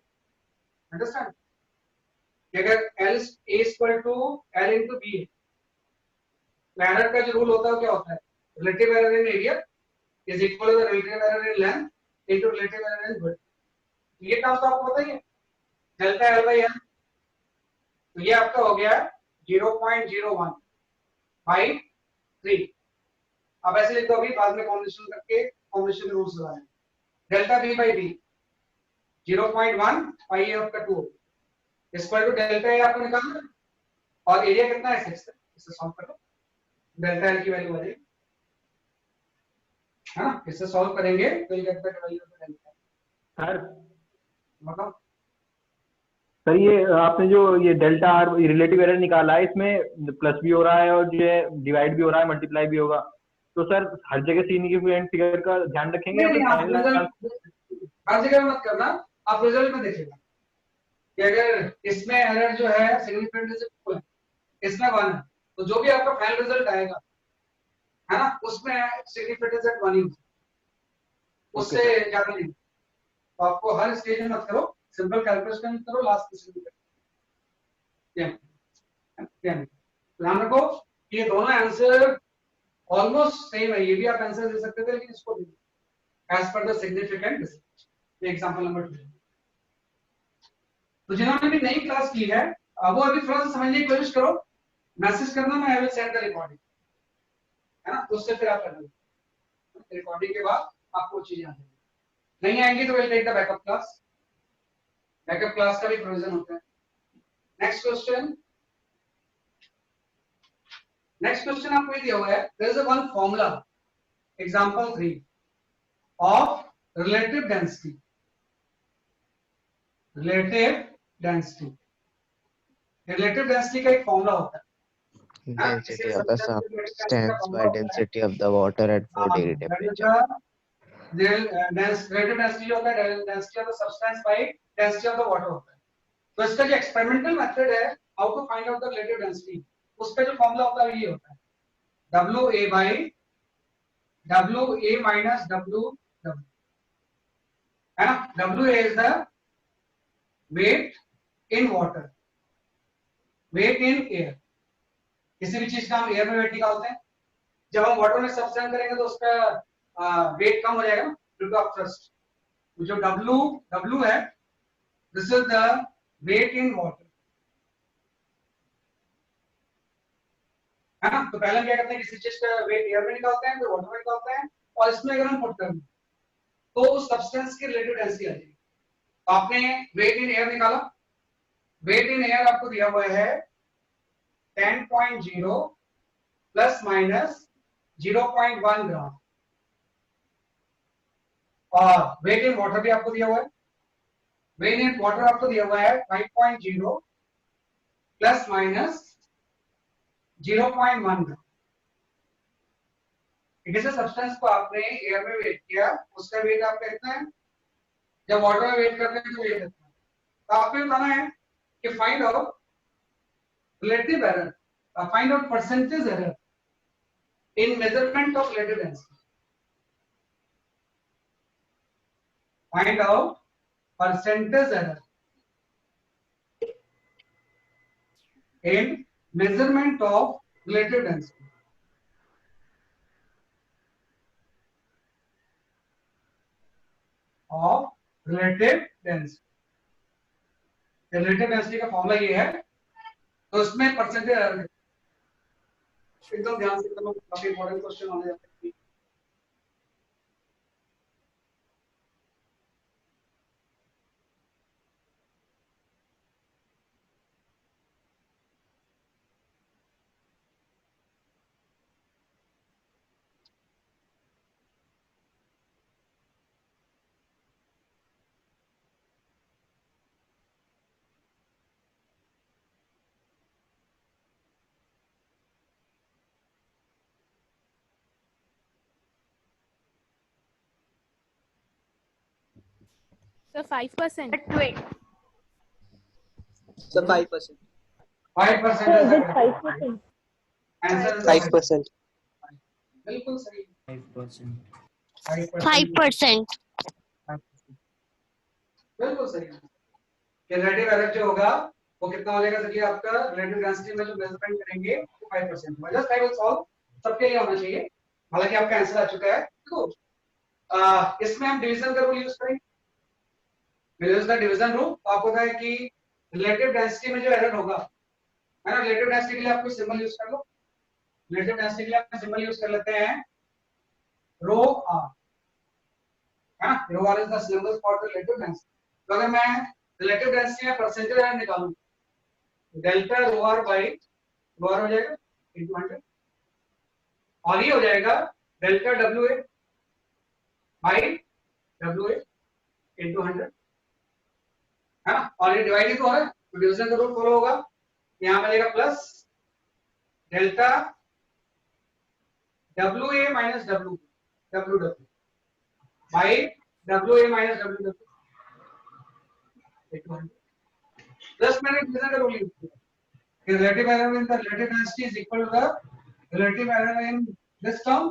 S3: अंडरस्टैंड। अगर L A equal to L into B है, तो एरर का जो रूल होता है वो क्या होता है, relative error in area is equal to the relative error in length into relative error in width. ये टर्म तो आपको पता ही है, डेल्टा एल बाई एल, तो ये आपका हो गया 0.01 बाई 3। अब ऐसे लिख दो, अभी बाद में कॉम्बिनेशन करके कॉम्बिनेशन रूल्स लगा लेंगे। डेल्टा बी बाई बी 0.1 पाई ए आपका 2 इक्वल टू डेल्टा ए आपको निकालना, और एरिया कितना है 6, इससे सॉल्व करो, डेल्टा एल की वैल्यू आ जाएगी, है ना, इससे सॉल्व करेंगे तो ये कितना की वैल्यू आ जाएगी
S12: सर।
S3: बताओ
S12: सर ये आपने जो ये डेल्टा आर रिलेटिव एरर निकाला है, इसमें प्लस भी हो रहा है और जो है डिवाइड भी हो रहा है, मल्टीप्लाई भी होगा, तो सर हर जगह सिग्निफिकेंट फिगर का ध्यान रखेंगे या फिर फाइनल?
S3: हर जगह मत करना, आप रिजल्ट में देखिएगा कि अगर इसमें एरर जो है सिग्निफिकेंट से फुल है, इसमें 1 है, तो जो भी आपका फाइनल रिजल्ट आएगा, है ना, उसमें सिग्निफिकेंट से 1 ही होगा, उससे ज्यादा नहीं। तो आपको हर स्टेज में मत करो, सिंपल कैलकुलेशन करो, लास्ट में सिग्निफिकेंट ध्यान रखो। ये दोनों आंसर ऑलमोस्ट सेम है, ये भी आप आंसर दे सकते थे लेकिन इसको as per the significant example number 2। तो जिन्होंने भी नई क्लास की है वो अभी थोड़ा सा समझने की कोशिश करो, मैसेज करना, मैं I will send the recording, है ना, तो उससे फिर आप करना, रिकॉर्डिंग के बाद आपको चीजें आ जाएंगी, नहीं आएंगी तो will take the backup class, backup class का भी प्रोविजन होता है। नेक्स्ट क्वेश्चन, नेक्स्ट क्वेश्चन आपको ये दिया हुआ है, there is a one formula example 3 of relative density, relative density, relative density का एक फॉर्मूला होता है,
S13: Density of the substance by density of the water at 4 degree temperature.
S3: relative density होता है density of the substance by density of the water होता है। तो इसका जो एक्सपेरिमेंटल मेथड है how to find out the relative density, उसका जो फॉर्मूला होता है ये होता है WA by WA minus WW, है ना, WA is the weight in water, weight in air, किसी भी चीज का हम एयर में वेट निकालते हैं, जब हम वाटर में सब्सटेंस करेंगे तो उसका वेट कम हो जाएगा ड्यू टू थ्रस्ट, जो W है this is the weight in water, है ना। तो पहले हम क्या करते हैं, किसी चीज का वेट एयर में निकालते हैं, फिर वाटर में निकालते हैं, और इसमें अगर हम पुट कर दें तो उस सब्सटेंस की रिलेटिव डेंसिटी आ जाएगी। तो आपने वेट इन एयर निकाला, वेट इन एयर आपको दिया हुआ है 10.0 प्लस माइनस 0.1 ग्राम, और वेट इन वाटर भी आपको दिया हुआ है, वेट इन वाटर आपको दिया हुआ है 5.0 प्लस माइनस 0.1 ग्राम। किसी सब्सटेंस को आपने एयर में वेट किया, उसका वेट आपका कितना है, जब वाटर में वेट करते हैं तो वेट करते हैं। तो आपको बताना है कि find out relative error, find out percentage error in measurement of relative density. Find out percentage error in measurement of relative density. Of relative density. relative density का फॉर्मूला ये है, तो इसमें परसेंटेज एरर एकदम ध्यान से करो, काफी इंपॉर्टेंट क्वेश्चन होने जाते हैं।
S10: So 5%.
S5: So 5%.
S3: 5%. आंसर
S9: 5%.
S3: बिल्कुल सही।
S7: 5%.
S11: 5%.
S3: बिल्कुल सही। रिलेटिव एरर जो होगा वो कितना हो जाएगा? देखिए आपका रिलेटिव डेंसिटी में जो मेजरमेंट करेंगे वो 5% होगा। जस्ट आई विल सॉल्व, सबके लिए होना चाहिए। हालांकि आपका आंसर आ चुका है। देखो इसमें हम डिवीजन का रूल यूज करेंगे। डिवीजन रूल आपको पता है कि रिलेटिव डेंसिटी में जो एरर होगा है ना, रिलेटिव डेंसिटी के लिए आपको सिंबल यूज कर लो। रिलेटिव डेंसिटी के लिए आप सिंबल यूज कर लेते हैं रो आर, है ना। Rho R is the symbol for the relative density. तो अगर मैं रिलेटिव डेंसिटी में परसेंटेज एरर निकालूं, delta rho R by rho R हो जाएगा इनटू 100, और ये हो जाएगा delta W A by W A into 100, है ना। और ये डिवाइड तो हो रहा है, तो डिवीजन का रूल फॉलो होगा। यहाँ मिलेगा plus delta W A minus W W W by W A minus W W. Plus मैंने डिवीजन का रूल यूज किया कि relative error in the relative density is equal to the relative error in this term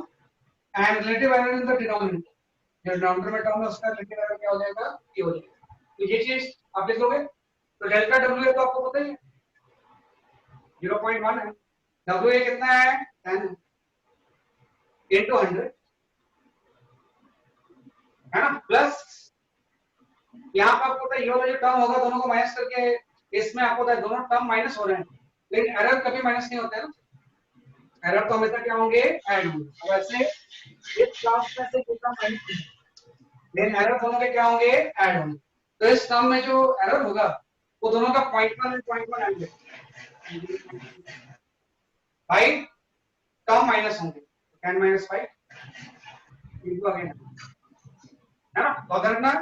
S3: and relative error in the denominator. जो denominator में term है उसका relative error क्या हो जाएगा? ये हो जाएगा। तो ये चीज आप लिख लोगे। तो डेल्टा डब्ल्यू ए तो आपको पता ही है 0.1 है। डब्ल्यू ए कितना है? 10 इनटू 100, है ना। प्लस यहाँ पर आपको पता है ये वाला जो टर्म होगा दोनों को माइनस करके इसमें आपको पता है दोनों टर्म माइनस हो रहे हैं, लेकिन एरर कभी माइनस नहीं होता है ना। एरर तो हमेशा क्या होंगे? ऐड होंगे। वैसे इस क्लास में से कितना माइनस, लेकिन एरर दोनों के क्या होंगे? ऐड होंगे। तो इस टर्म में जो एरर होगा वो दोनों का 0.1 और 0.1 ऐड होगा भाई, टर्म माइनस होंगे। 10 माइनस 5 इनटू अगेन, है ना। तो अगर ना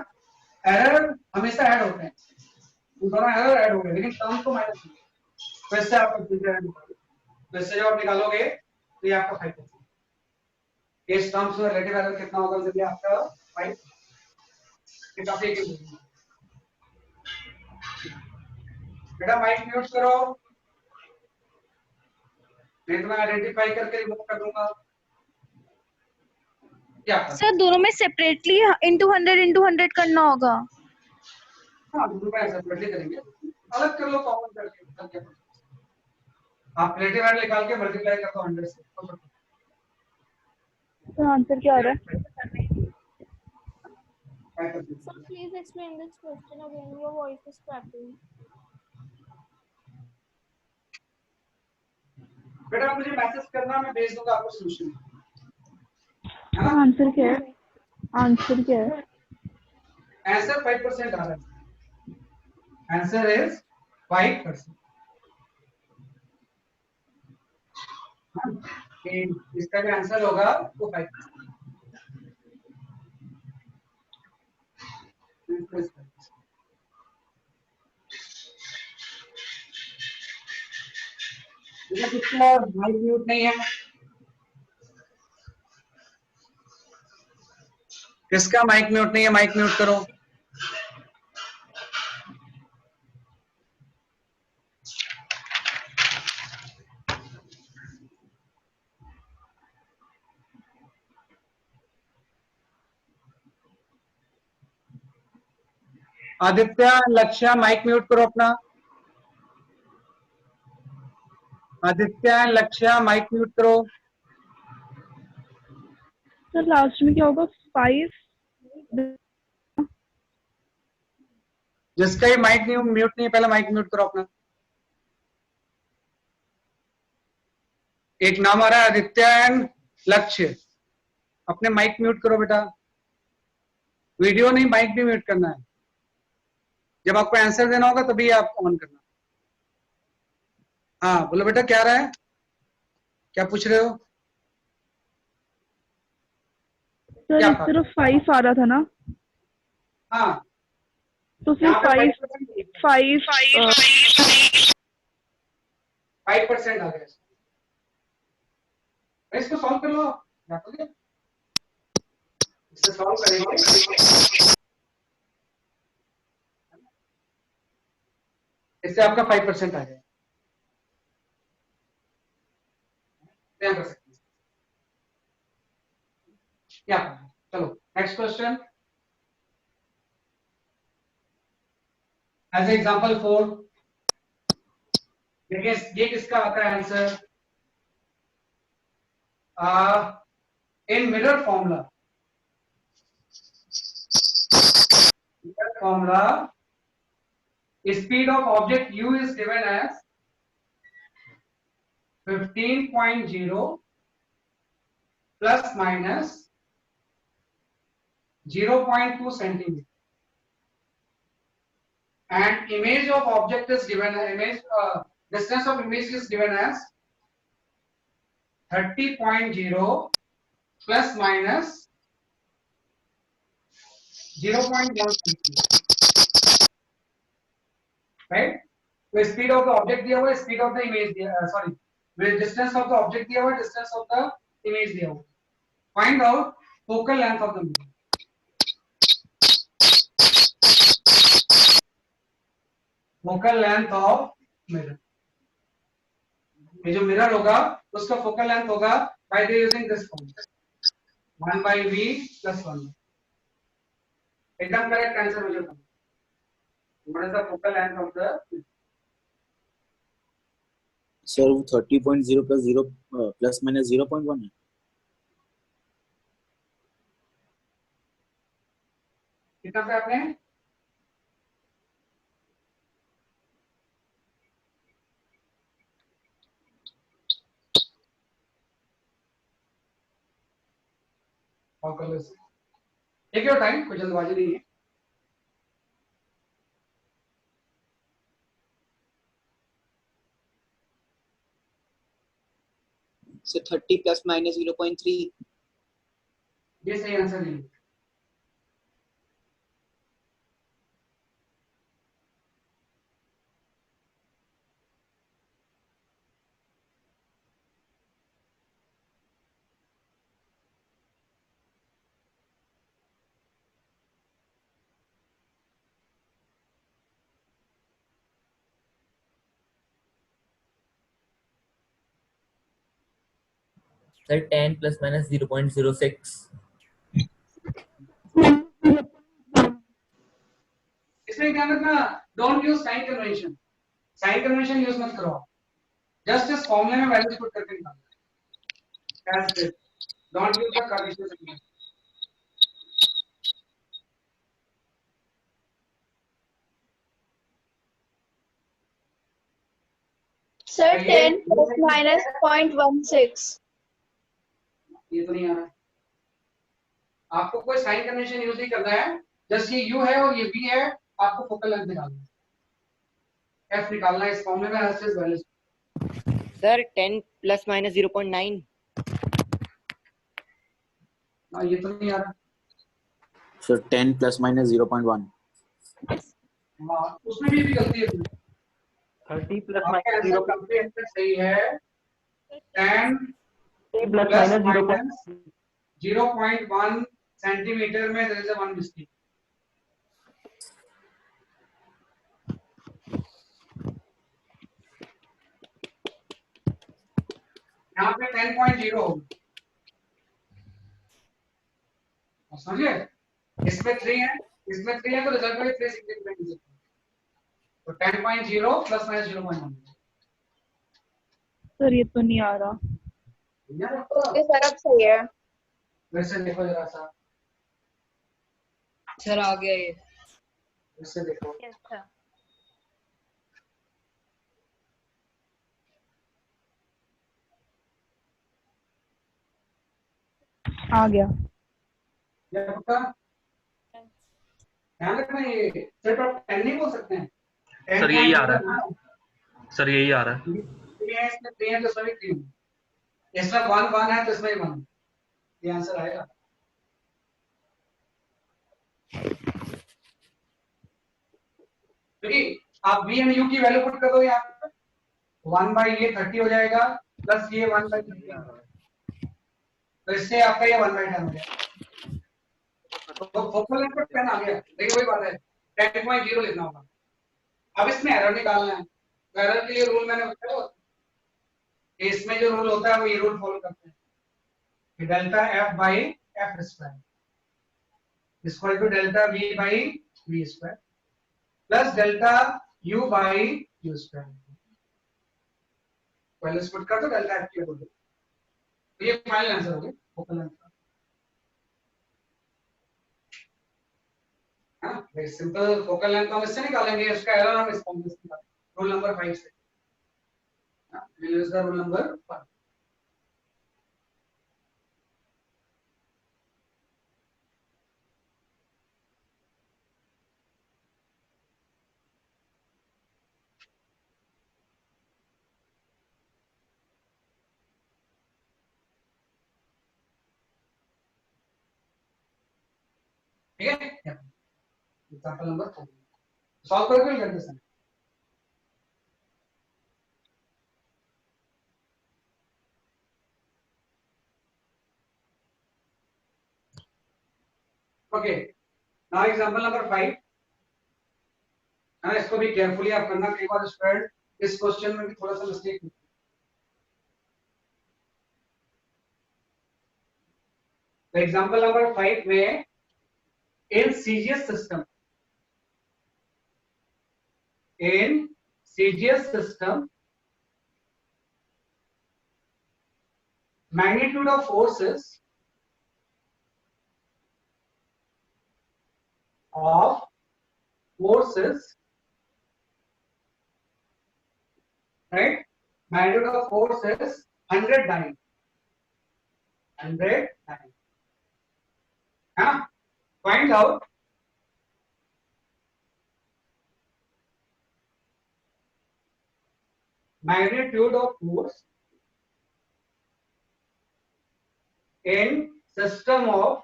S3: एरर हमेशा ऐड होते हैं, तो दोनों एरर ऐड होंगे लेकिन टर्म तो माइनस होंगे। तो इससे आप तो इससे जब आप निकालोगे तो ये आपका 5%। इस टर्म से रिलेटिव एरर कितना होगा? जब आपका 5। ये काफी बेटा माइक म्यूट करो, नहीं तो मैं आइडेंटिफाई करके रिमूव कर दूंगा। क्या
S1: सर दोनों में सेपरेटली इनटू 100 करना होगा?
S3: हाँ दोनों में सेपरेटली करेंगे, अलग कर लो कॉमन करके। आप रिलेटिव एरर निकाल के मल्टीप्लाई कर दो 100 से।
S1: तो आंसर क्या आ रहा है?
S10: So please explain this question again. Your voice is cracking.
S3: बेटा मुझे मैसेज करना, मैं भेज दूंगा आपको सॉल्यूशन।
S1: आंसर क्या है? आंसर क्या है?
S3: आंसर 5% आ रहा है। Answer is 5%। इसका जो आंसर होगा वो 5%। किसका माइक म्यूट नहीं है? किसका माइक म्यूट नहीं है? माइक म्यूट करो। आदित्य, लक्ष्य, माइक म्यूट करो अपना। आदित्य, लक्ष्य, माइक म्यूट करो।
S1: सर लास्ट में क्या होगा? 5।
S3: जिसका ही माइक नहीं म्यूट नहीं है, पहले माइक म्यूट करो अपना। एक नाम आ रहा है आदित्य एंड लक्ष्य, अपने माइक म्यूट करो बेटा। वीडियो नहीं, माइक भी म्यूट करना है। जब आपको आंसर देना होगा तभी आप ऑन करना। हाँ बोलो बेटा, क्या रहा है, क्या पूछ रहे हो?
S1: सर
S3: क्या
S1: इस तरफ 5 आ रहा था ना,
S3: हाँ
S1: तो फिर
S3: 5% आ गया। इसको सॉल्व कर लो, इससे सॉल्व करेंगे। इससे आपका 5% आ गया। क्या कर सकते हैं, क्या करना? चलो नेक्स्ट क्वेश्चन। एज एग्जांपल 4, देखिए ये किसका आता है answer? In mirror formula speed of object u is given as 15.0 plus minus 0.2 centimeter, and image of object is given distance of image is given as 30.0 plus minus 0.1 centimeter, right? तो speed of the object दिया हुआ है, speed of the image दिया, sorry distance of the object दिया हुआ है, distance of the image दिया हुआ है। Find out focal length of the mirror. Focal length of mirror, ये जो मिरर होगा उसका फोकल लेंथ होगा by the using this formula 1/v + 1। एकदम करेक्ट आंसर हो जाएगा। What is the focal length of the
S2: sir वो 30.0 + 0 ± 0.1 है।
S3: कितना पे आपने? एक ही टाइम, कोई जल्दबाजी नहीं है।
S2: सर 30 ± 0.3।
S3: ये सही आंसर नहीं है।
S7: Sir, 10 ± 0.06.
S3: इसमें ध्यान रखना, don't use sign convention. Sign convention use मत करो, जस्ट इस फॉर्मूले में वैल्यूज पुट करके निकालना। As this, don't use the conditional signal.
S14: Sir, 10 ± 0.16.
S3: ये तो नहीं आ रहा। आपको कोई साइन कन्वेंशन यूज नहीं करना है, जस्ट ये u है और ये v है, आपको फोकल लेंथ निकालना है, f निकालना है इस फॉर्मूले में। As this values
S5: sir 10 ± 0.9।
S3: ना, ये तो नहीं आ रहा।
S2: सर 10 ± 0.1।
S3: हां, उसमें भी गलती है।
S12: 30 ±
S3: सही है। 10
S12: ±
S3: 0.1 सेंटीमीटर में there is a one mistake. यहाँ पे 10.0 होगा, समझे? इस पे 3 है, इसमें 3 है तो रिजल्ट में 3 सिग्निफिकेंट, तो 10.0 प्लस माइनस 0.1।
S1: सर ये तो नहीं आ रहा।
S14: ओके सर अब सही है।
S3: वैसे देखो जरा सा,
S5: सर आ गया ये।
S3: वैसे देखो
S14: यस सर।
S1: आ गया।
S3: ये पक्का ध्यान रखना, ये सिर्फ आप 10 नहीं बोल सकते हैं।
S6: सर यही आ रहा है, सर यही आ रहा है।
S3: ये इसमें 3 है तो सभी 3, इसमें 1 1 है तो इसमें 1, ये आंसर आएगा। क्योंकि आप v एंड u की वैल्यू पुट कर दो यहाँ पे, 1 बाई ये 30 हो जाएगा प्लस ये 1 बाई 30, तो इससे आपका ये 1 बाई 10 हो जाएगा। तो फोकल लेंथ पर 10 आ गया, लेकिन वही बात है 10.0 लिखना होगा। अब इसमें एरर निकालना है, तो एरर के लिए रूल मैंने बताया, इसमें जो रूल होता है वो ये रूल फॉलो करते हैं, delta f by f square equal to delta v by v square plus delta u by u square. पहले स्प्लिट कर दो, डेल्टा f की बोल दो, तो ये फाइनल आंसर हो गया फोकल लेंथ का। हाँ वेरी सिंपल, फोकल लेंथ हम इससे निकालेंगे, उसका एरर हम इस फॉर्म में निकालेंगे, रूल नंबर 5 से। we'll use the rule number 5। ठीक है, एग्जांपल नंबर 4 सॉल्व करके भी करते हैं। ओके, नाउ एग्जांपल नंबर 5, इसको भी केयरफुली आप करना, कई बार स्टूडेंट इस क्वेश्चन में भी थोड़ा सा मिस्टेक होती है। एग्जांपल नंबर 5 में in CGS system magnitude of forces right, magnitude of forces 100 dyne, find out magnitude of force in system of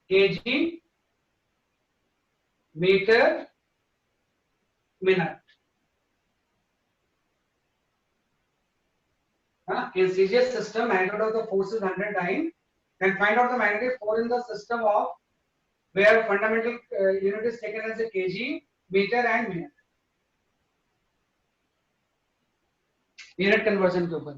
S3: kg meter minute। In CGS system, magnitude of the force is 100 dyne, and find out the magnitude force in the system of where fundamental unit is taken as a kg, meter and minute। Unit conversion के ऊपर।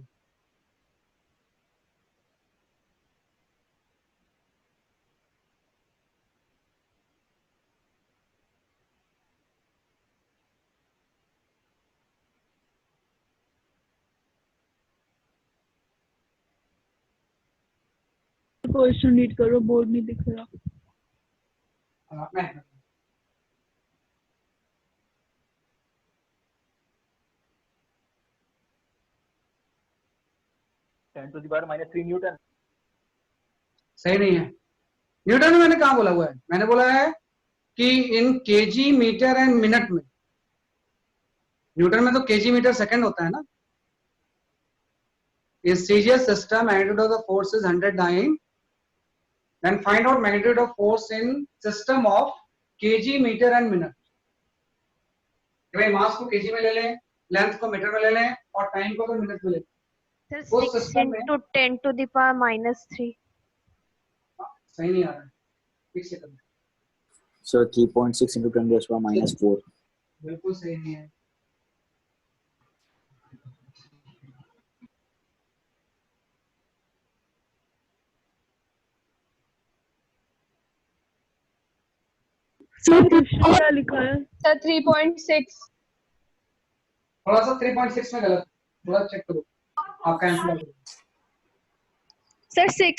S1: Question read करो, board नहीं दिख रहा।
S3: मैं
S12: 10⁻³ Newton
S3: सही नहीं है। न्यूटन में मैंने कहा बोला हुआ है, मैंने बोला है कि इन केजी मीटर एंड मिनट में। न्यूटन में तो केजी मीटर सेकंड होता है ना। इस CGS system magnitude of the force is 100 dyne, then find out magnitude of force in system of kg meter and minute। भाई मास को केजी में ले लें, लेंथ को मीटर में ले लें और टाइम को तो मिनट में ले लें। उस सिस्टम में
S10: 10⁻³
S3: सही नहीं आ रहा है, ठीक से करना।
S2: So 3.6 into 10⁻⁻⁴
S3: बिल्कुल सही नहीं है।
S1: क्या लिखा है
S14: सर 3.6
S3: थोड़ा सा 3.6 में गलत, थोड़ा चेक करो आपका आंसर।
S1: सर 6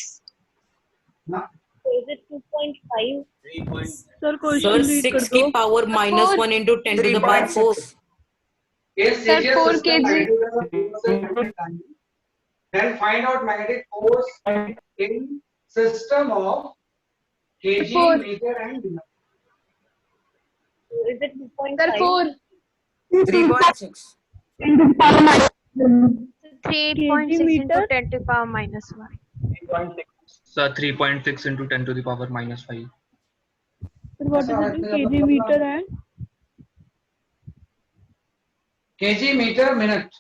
S3: ना
S11: Is it 2.5?
S1: Sir
S5: sir
S1: question read कर
S5: 6 की
S1: दो
S5: power -1 into 10 to the power 4.
S3: Is
S14: Sir,
S3: CGS
S14: 4
S3: system
S14: kg.
S3: magnetic? Then find out magnetic force in system of kg,
S14: 4.
S3: meter and meter.
S11: Is it 2.5?
S14: Sir 4.
S5: 3.6.
S14: 3.6 into 10 to the power minus 1.
S12: 3.6
S6: sir 3.6 into 10 to the power -5.
S1: Sir what is it in KG metre and
S3: kg, meter, minute.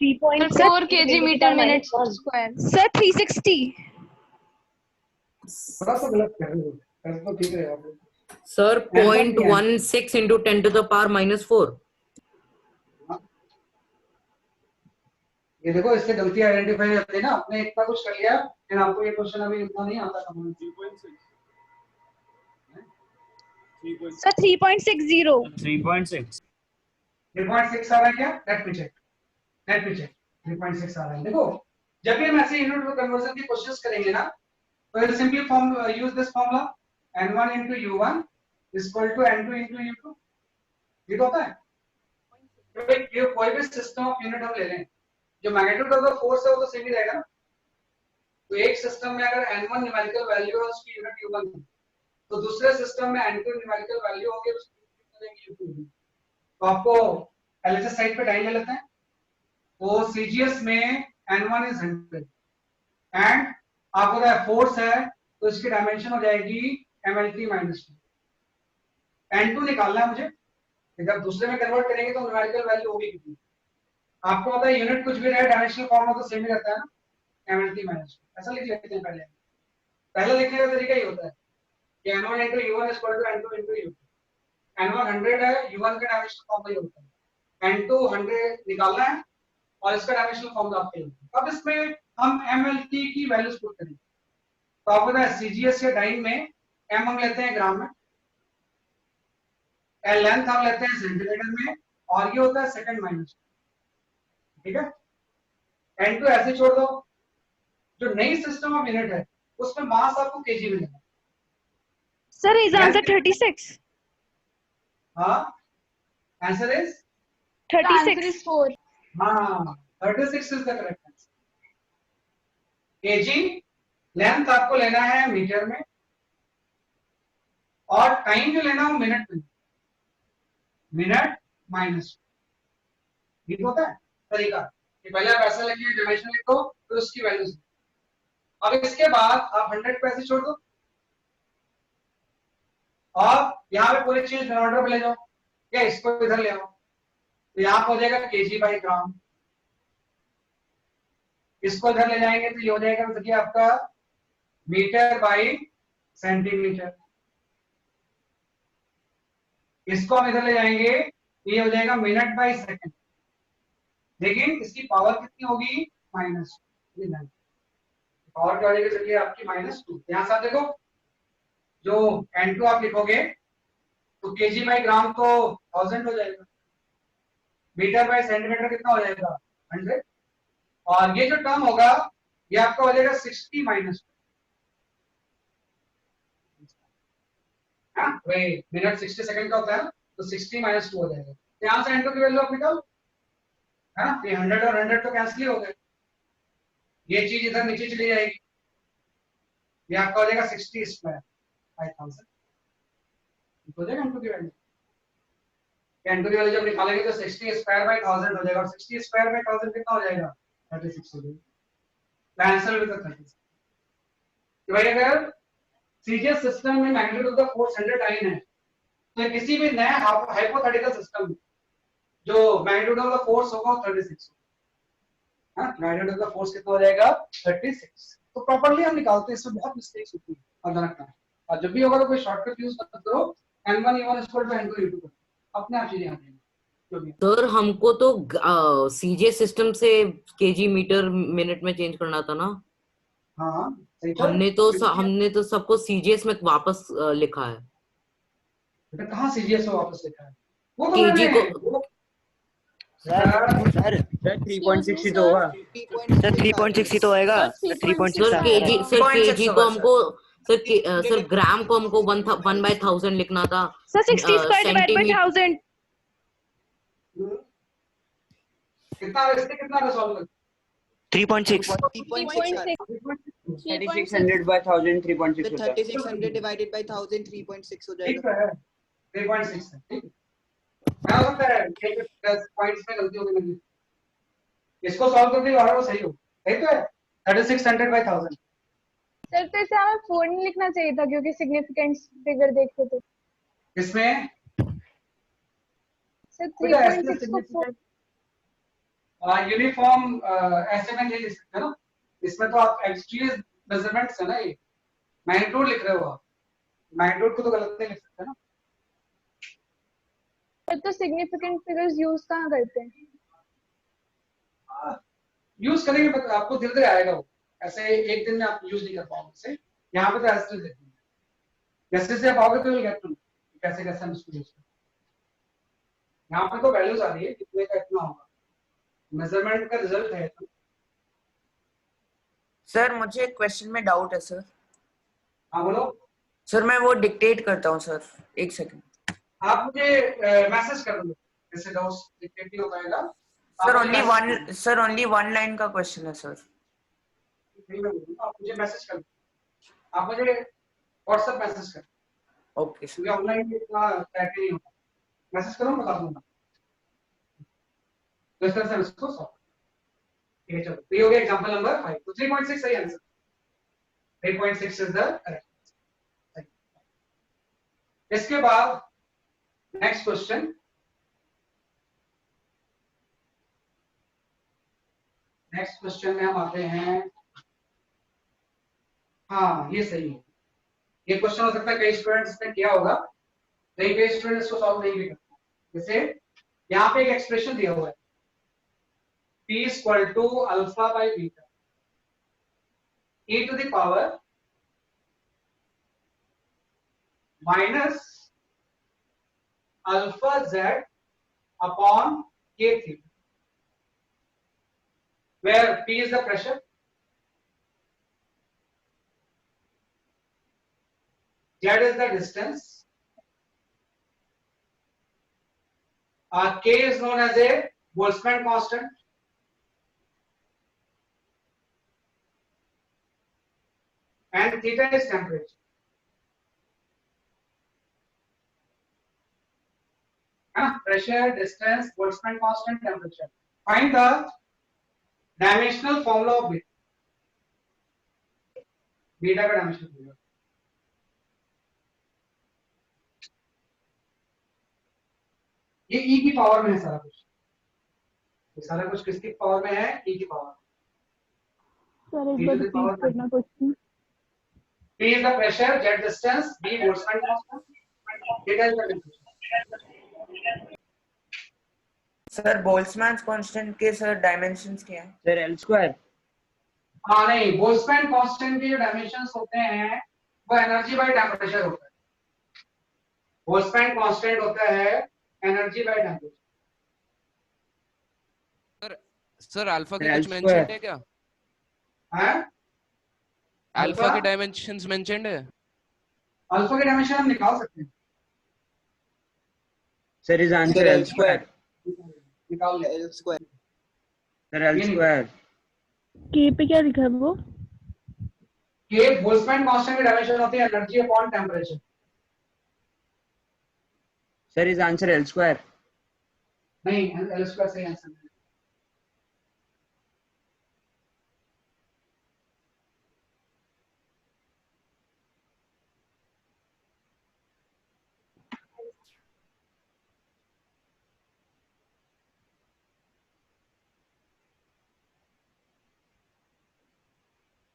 S11: 3.6
S14: Sir 4 kg meter minute square.
S1: Sir 360
S3: थोड़ा सा गलत कर रहे हो, कर तो ठीक रहेगा।
S5: Sir 0.16 into 10 to the power -4.
S3: ये देखो इससे गलती आइडेंटिफाई होती है ना, आपने इतना कुछ कर लिया लेकिन आपको ये क्वेश्चन अभी इतना नहीं आता समझ।
S1: सर 3.60
S3: 3.6 आ रहा है क्या? लेट मी चेक 3.6 आ रहा है। देखो जब भी हम ऐसे यूनिट टू कन्वर्जन की कोशिश करेंगे ना, तो will simply form use this formula n1 into u1 is equal to n2 into u2। ये तो होता है ये कोई भी सिस्टम ऑफ यूनिट हम ले लें, जो मैग्नीट्यूड ऑफ द फोर्स है वो तो सेम ही रहेगा ना। तो एक सिस्टम में अगर n1 न्यूमेरिकल वैल्यू है उसकी यूनिट u1 है, तो दूसरे सिस्टम में n2 न्यूमेरिकल वैल्यू होगी उसकी यूनिट u2 है। तो आपको एलएचएस साइड पे टाइम ले लेते हैं। तो सीजीएस में n1 is 100 एंड आपको क्या फोर्स है तो इसकी डायमेंशन हो जाएगी mlt -2। n2 निकालना है मुझे, जब दूसरे में कन्वर्ट करेंगे तो न्यूमेरिकल वैल्यू होगी कितनी। आपको पता है यूनिट कुछ भी रहे डायमेंशनल फॉर्म में तो सेम ही रहता है ना, mlt -2 ऐसा लिख लेते हैं। पहले लिखने का तरीका ही होता है कि n1 into u1 is equal to n2 into u2। n1 100 है, u1 का डायमेंशनल फॉर्म ही होता है, n2 100 निकालना है और इसका डायमेंशनल फॉर्म आपके होता है। अब इसमें हम mlt की वैल्यूज पुट करेंगे। तो आपको पता है सीजीएस के टाइम में m हम लेते हैं ग्राम में, l लेंथ हम लेते हैं सेंटीमीटर में और ये होता है सेकंड माइनस। ठीक है, n2 ऐसे छोड़ दो। जो नई सिस्टम ऑफ यूनिट है उसमें मास आपको केजी में लेना है।
S1: सर इज आंसर 36
S3: हाँ आंसर इज
S1: 36
S14: 4।
S3: हाँ 36 is the correct answer. KG length आपको लेना है मीटर में और टाइम जो लेना हो मिनट में, मिनट माइनस। ये होता है तरीका कि पहले आप ऐसा लिखिए डायमेंशन लिखो फिर उसकी वैल्यू। अब इसके बाद आप 100 पे ऐसे छोड़ दो और यहाँ पे पूरी चीज डिनोमिनेटर पे ले जाओ या इसको इधर ले आओ, तो यहाँ पे हो जाएगा केजी बाई ग्राम। इसको इधर ले जाएंगे तो ये हो जाएगा देखिए आपका मीटर बाई सेंटीमीटर। इसको हम इधर ले जाएंगे ये हो जाएगा मिनट बाई सेकंड, लेकिन इसकी पावर कितनी होगी -2। पावर क्या हो जाएगी चलिए आपकी -2। यहाँ से आप देखो जो n2 आप लिखोगे तो केजी बाई ग्राम तो 1000 हो जाएगा, मीटर बाई सेंटीमीटर कितना हो जाएगा 100, और ये जो टर्म होगा ये आपका हो जाएगा 60 -2। हाँ वही मिनट 60 सेकंड का होता है तो 60 -2 हो जाएगा। यहाँ से n2 की वैल्यू आप निकालो है ना, ये 100 और 100 तो कैंसिल हो गए, ये चीज इधर नीचे चली जाएगी, ये आपका हो जाएगा 60 स्क्वायर 5000 हो जाएगा n2 की वैल्यू। n2 की वैल्यू जब निकालेंगे तो 60 स्क्वायर बाय 1000 हो जाएगा और 60 स्क्वायर बाय 1000 कितना हो जाएगा 36 हो जाएगा। आंसर भी तो 36। तो भाई अगर सीजीएस सिस्टम में मैग्नीट्यूड ऑफ द फोर्स 109 है तो किसी भी नए हाइपोथेटिकल सिस्टम में जो मैग्नीट्यूड ऑफ द फोर्स होगा 36 हां, मैग्नीट्यूड ऑफ द फोर्स कितना हो जाएगा 36। तो प्रॉपर्ली हम निकालते हैं, इसमें बहुत मिस्टेक्स होती है और रखना है। और जब भी होगा तो कोई शॉर्टकट यूज मत करो, n1 u1 n2 u2 करो, अपने आप चीजें आ जाएंगी।
S5: सर हमको तो सीजे सिस्टम से केजी मीटर मिनट में चेंज करना था ना।
S3: हाँ
S5: हमने तो सबको सीजीएस में वापस लिखा है।
S3: बेटा कहाँ सीजीएस में वापस लिखा है? वो तो
S5: केजी
S3: मैंने
S5: को
S2: सर 3.6 ही तो होगा सर, 3.6 ही तो होएगा सर, 3.6
S5: सर ग्राम को हमको 1/1000 लिखना था।
S1: सर 60 स्क्वायर डिवाइड बाय 1000
S3: कितना सॉल्व कर
S2: 3.6 3600 by 1000 3.6 होता है।
S15: 3600 divided by 1000 3.6 हो
S3: ठीक
S15: जाएगा।
S3: है 3.6 है, ठीक है। क्या हो सकता है कि 10 पॉइंट्स में गलती होगी मेरी, इसको सॉल्व करके आ रहा वो सही हो, सही तो है 3600 by 1000।
S16: सर तो इसे हमें 4 नहीं लिखना चाहिए था क्योंकि सिग्निफिकेंस फिगर देखते थे
S3: इसमें
S16: सर 3.6 को 4
S3: यूनिफॉर्म ऐसे में नहीं लिख सकते ना, इसमें तो आप एक्चुअली मेजरमेंट्स है ना, ये मैग्नीट्यूड लिख रहे हो आप, मैग्नीट्यूड को तो गलत नहीं लिख सकते ना।
S16: सर तो सिग्निफिकेंट फिगर्स यूज कहाँ करते हैं?
S3: यूज करेंगे but आपको धीरे धीरे आएगा वो, ऐसे एक दिन में आप यूज नहीं कर पाओगे इसे, यहाँ पे तो ऐसे देखते हैं, जैसे जैसे आप आओगे तो गेट टू कैसे कैसे हम इसको यूज करते हैं। यहाँ पे तो वैल्यूज आ रही है कितने का इतना होगा, मेजरमेंट का रिजल्ट है तो।
S15: सर मुझे एक क्वेश्चन में डाउट है सर।
S3: हाँ बोलो
S15: सर, मैं वो डिक्टेट करता हूँ सर, एक सेकंड।
S3: आप मुझे मैसेज कर दो, जैसे डाउट्स डिक्टेट नहीं हो पाएगा
S15: सर ओनली वन लाइन का क्वेश्चन है सर।
S3: आप मुझे मैसेज कर दो, आप मुझे व्हाट्सएप मैसेज कर,
S15: ओके
S3: क्योंकि ऑनलाइन इतना टाइप नहीं होता, मैसेज करो बता दूंगा, तो इस तरह से इसको सॉल्व। ठीक है चलो, तो ये हो गया एग्जांपल नंबर 5, तो 3.6 सही आंसर, 3.6 इज द करेक्ट। इसके बाद नेक्स्ट क्वेश्चन, नेक्स्ट क्वेश्चन में हम आते हैं, हाँ ये सही है, ये क्वेश्चन हो सकता है कई स्टूडेंट्स ने किया होगा, लेकिन कई स्टूडेंट्स को सॉल्व नहीं भी करते। जैसे यहाँ पे एक एक्सप्रेशन दिया हुआ है p equal to alpha by beta e to the power minus alpha z upon k theta, where p is the pressure, z is the distance, k is known as a Boltzmann constant, and theta is temperature. Pressure, distance, Boltzmann constant, temperature. Find the dimensional formula of beta. Beta का dimensional formula. ये e की power में है सारा कुछ, ये सारा कुछ किसकी पावर में है? e की पावर।
S16: सर एक बार रिपीट करना question.
S3: p is the pressure, z distance, b Boltzmann constant, theta is the temperature.
S15: Sir Boltzmann constant के सर डायमेंशंस क्या हैं?
S2: Sir L square.
S3: हाँ नहीं, बोल्ट्जमैन कांस्टेंट के जो डायमेंशंस होते हैं वो एनर्जी बाय टेम्परेचर होता है। बोल्ट्जमैन कांस्टेंट होता है energy by temperature.
S8: Sir alpha के कुछ मेंशन्ड है क्या?
S3: हैं?
S8: अल्फा के डायमेंशंस मेंशन्ड है?
S3: अल्फा के डायमेंशन हम निकाल सकते हैं।
S2: Sir is answer L square.
S3: निकाल ले
S15: L square.
S2: Sir L square.
S16: के पे क्या लिखा है वो?
S3: के बोल्ट्जमैन कांस्टेंट की डायमेंशन होती है energy upon temperature.
S2: Sir is answer L square.
S3: नहीं, L स्क्वायर सही आंसर है।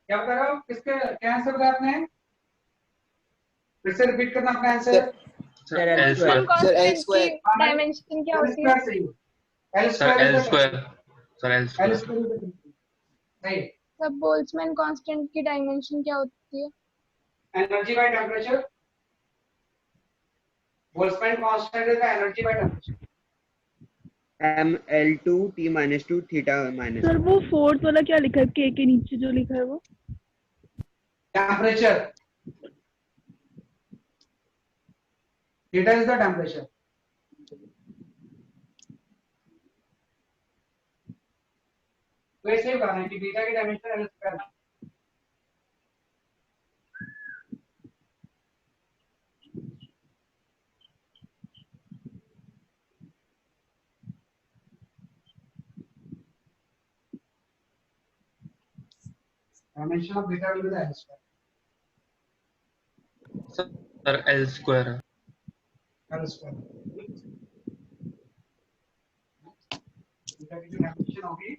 S3: क्या बता रहे हो? किसके क्या आंसर बताया आपने? फिर से रिपीट करना अपना answer.
S2: Sir L square.
S15: Sir L square.
S16: Dimension क्या होती है?
S3: L square
S6: sir L square.
S3: नहीं,
S16: सब बोल्ट्जमैन कांस्टेंट की डायमेंशन क्या होती है?
S3: Energy by temperature. Boltzmann constant is the energy by temperature.
S17: ml2 t-2 theta minus.
S1: Sir वो फोर्थ वाला क्या लिखा है के नीचे जो लिखा है वो?
S3: Temperature. Theta is the temperature. तो ऐसे ही करना है कि बीटा की dimension L square. Dimension of beta will be the L square.
S6: Sir L square है.
S3: L square. बीटा की जो डायमेंशन होगी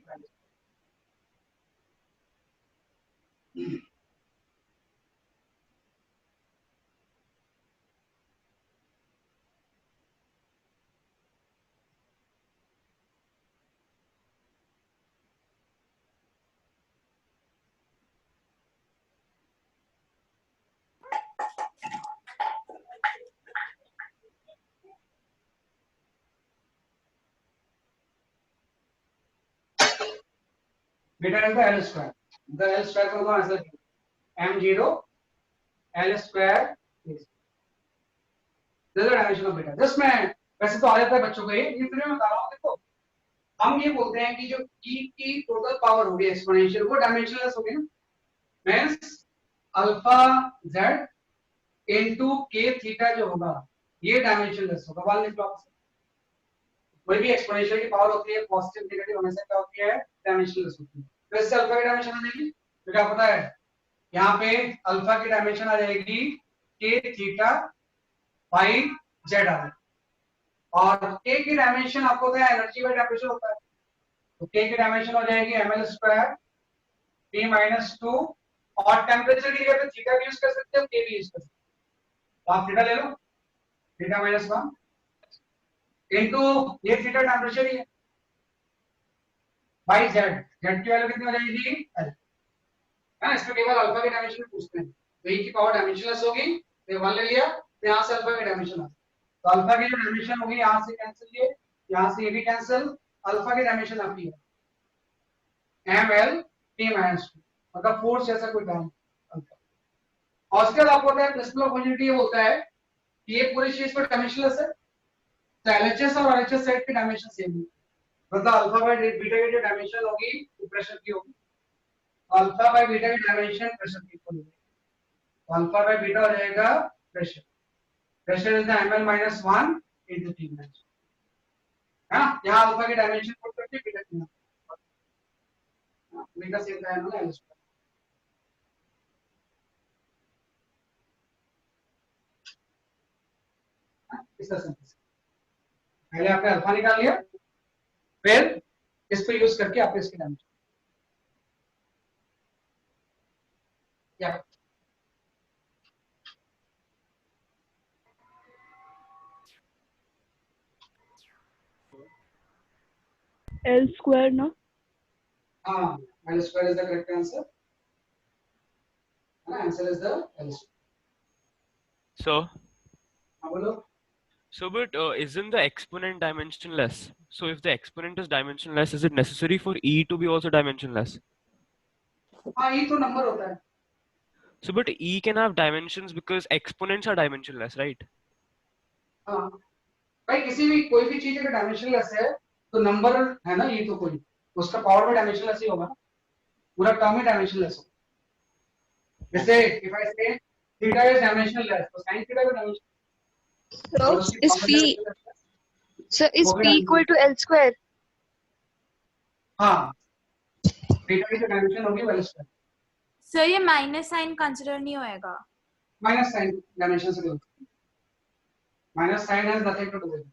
S3: beta is the L square. The L square को ऐसा m0 l square this is the dimension of beta. Just मैं वैसे तो आ जाता है बच्चों को ये फिर मैं बता रहा हूं. देखो हम ये बोलते हैं कि जो e की टोटल पावर होगी एक्सपोनेंशियल वो डायमेंशनलेस होगी ना. Means alpha z into k theta जो होगा ये डायमेंशनलेस होगा. वाल निकलो. कोई भी एक्सपोनेंशियल की पावर होती है पॉजिटिव नेगेटिव हमेशा क्या होती है? डायमेंशनलेस होती है. तो इससे अल्फा की डायमेंशन आ जाएगी. तो क्या पता है यहाँ पे अल्फा की डायमेंशन आ जाएगी k थीटा बाई z आ जाएगी. और k की डायमेंशन आपको पता है एनर्जी बाय टेम्परेचर होता है. तो k की डायमेंशन हो जाएगी ml स्क्वायर t-2 और टेम्परेचर की जगह पे थीटा भी यूज कर सकते हो k भी यूज कर सकते हो. तो आप थीटा ले लो. थीटा -1 इनटू ये थीटा टेम्परेचर ही है बाई z. z की वैल्यू कितनी हो जाएगी? l. है इसमें केवल अल्फा की डायमेंशन पूछते हैं. तो e की पावर डायमेंशनलेस होगी तो 1 ले लिया. तो यहां से अल्फा की डायमेंशन आ. तो अल्फा की जो डायमेंशन होगी यहां से कैंसिल, यहां से ये भी कैंसिल. अल्फा की डायमेंशन आपकी है ml t-2 मतलब फोर्स जैसा कोई टर्म अल्फा. और उसके बाद आपको पता है प्रिंसिपल ऑफ होमोजेनिटी ये बोलता है कि ये पूरी चीज पर डायमेंशनलेस है. तो एलएचएस और आरएचएस सेट की डायमेंशन सेम है. मतलब अल्फा बाय बीटा की जो डायमेंशन होगी वो प्रेशर की होगी. अल्फा बाय बीटा की डायमेंशन प्रेशर की होगी. अल्फा बाय बीटा हो जाएगा pressure. Pressure is the ml -1 into t -. हां यहां अल्फा की डायमेंशन पुट करके बीटा की बीटा सेम का है ना एल स्क्वायर. इस तरह से पहले आपने अल्फा निकाल लिया फिर इस पे यूज करके आप इसकी डायमेंशन या
S1: एल स्क्वायर ना.
S3: हाँ L square is the correct answer. है ना answer is the L square.
S18: So,
S3: हाँ बोलो.
S18: so but isn't the exponent dimensionless? So if the exponent is dimensionless, is it necessary for e to be also dimensionless?
S3: हाँ ये तो number होता है.
S18: So but e can have dimensions because exponents are dimensionless, right?
S3: हाँ भाई किसी भी कोई भी चीज अगर डायमेंशनलेस है तो नंबर है ना ये तो कोई उसका पावर भी डायमेंशनलेस ही होगा. पूरा टर्म ही डायमेंशनलेस होगा. जैसे if I say theta is dimensionless तो sin थीटा भी dimensionless.
S1: So is p equal to l square?
S3: हाँ थीटा की जो डायमेंशन होगी वो l स्क्वायर.
S19: सर ये माइनस साइन कंसीडर नहीं होएगा.
S3: माइनस साइन डायमेंशन से होता है. Minus sign has nothing to do with.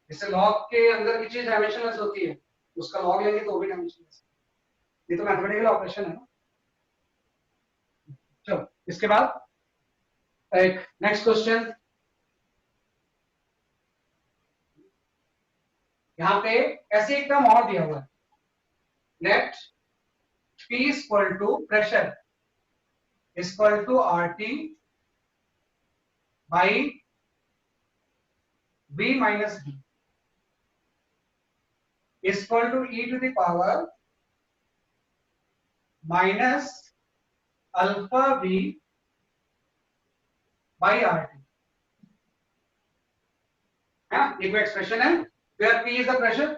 S3: जैसे लॉग के अंदर की चीज डायमेंशनलेस होती है उसका लॉग लेंगे तो वो भी डायमेंशनलेस. ये तो मैथमेटिकल ऑपरेशन है ना. चलो इसके बाद एक नेक्स्ट क्वेश्चन. यहाँ पे ऐसे एक टर्म और दिया हुआ है, let P equal to pressure equal to RT by V minus D equal to E to the power minus alpha V by RT है। एक एक्सप्रेशन है where P is the pressure,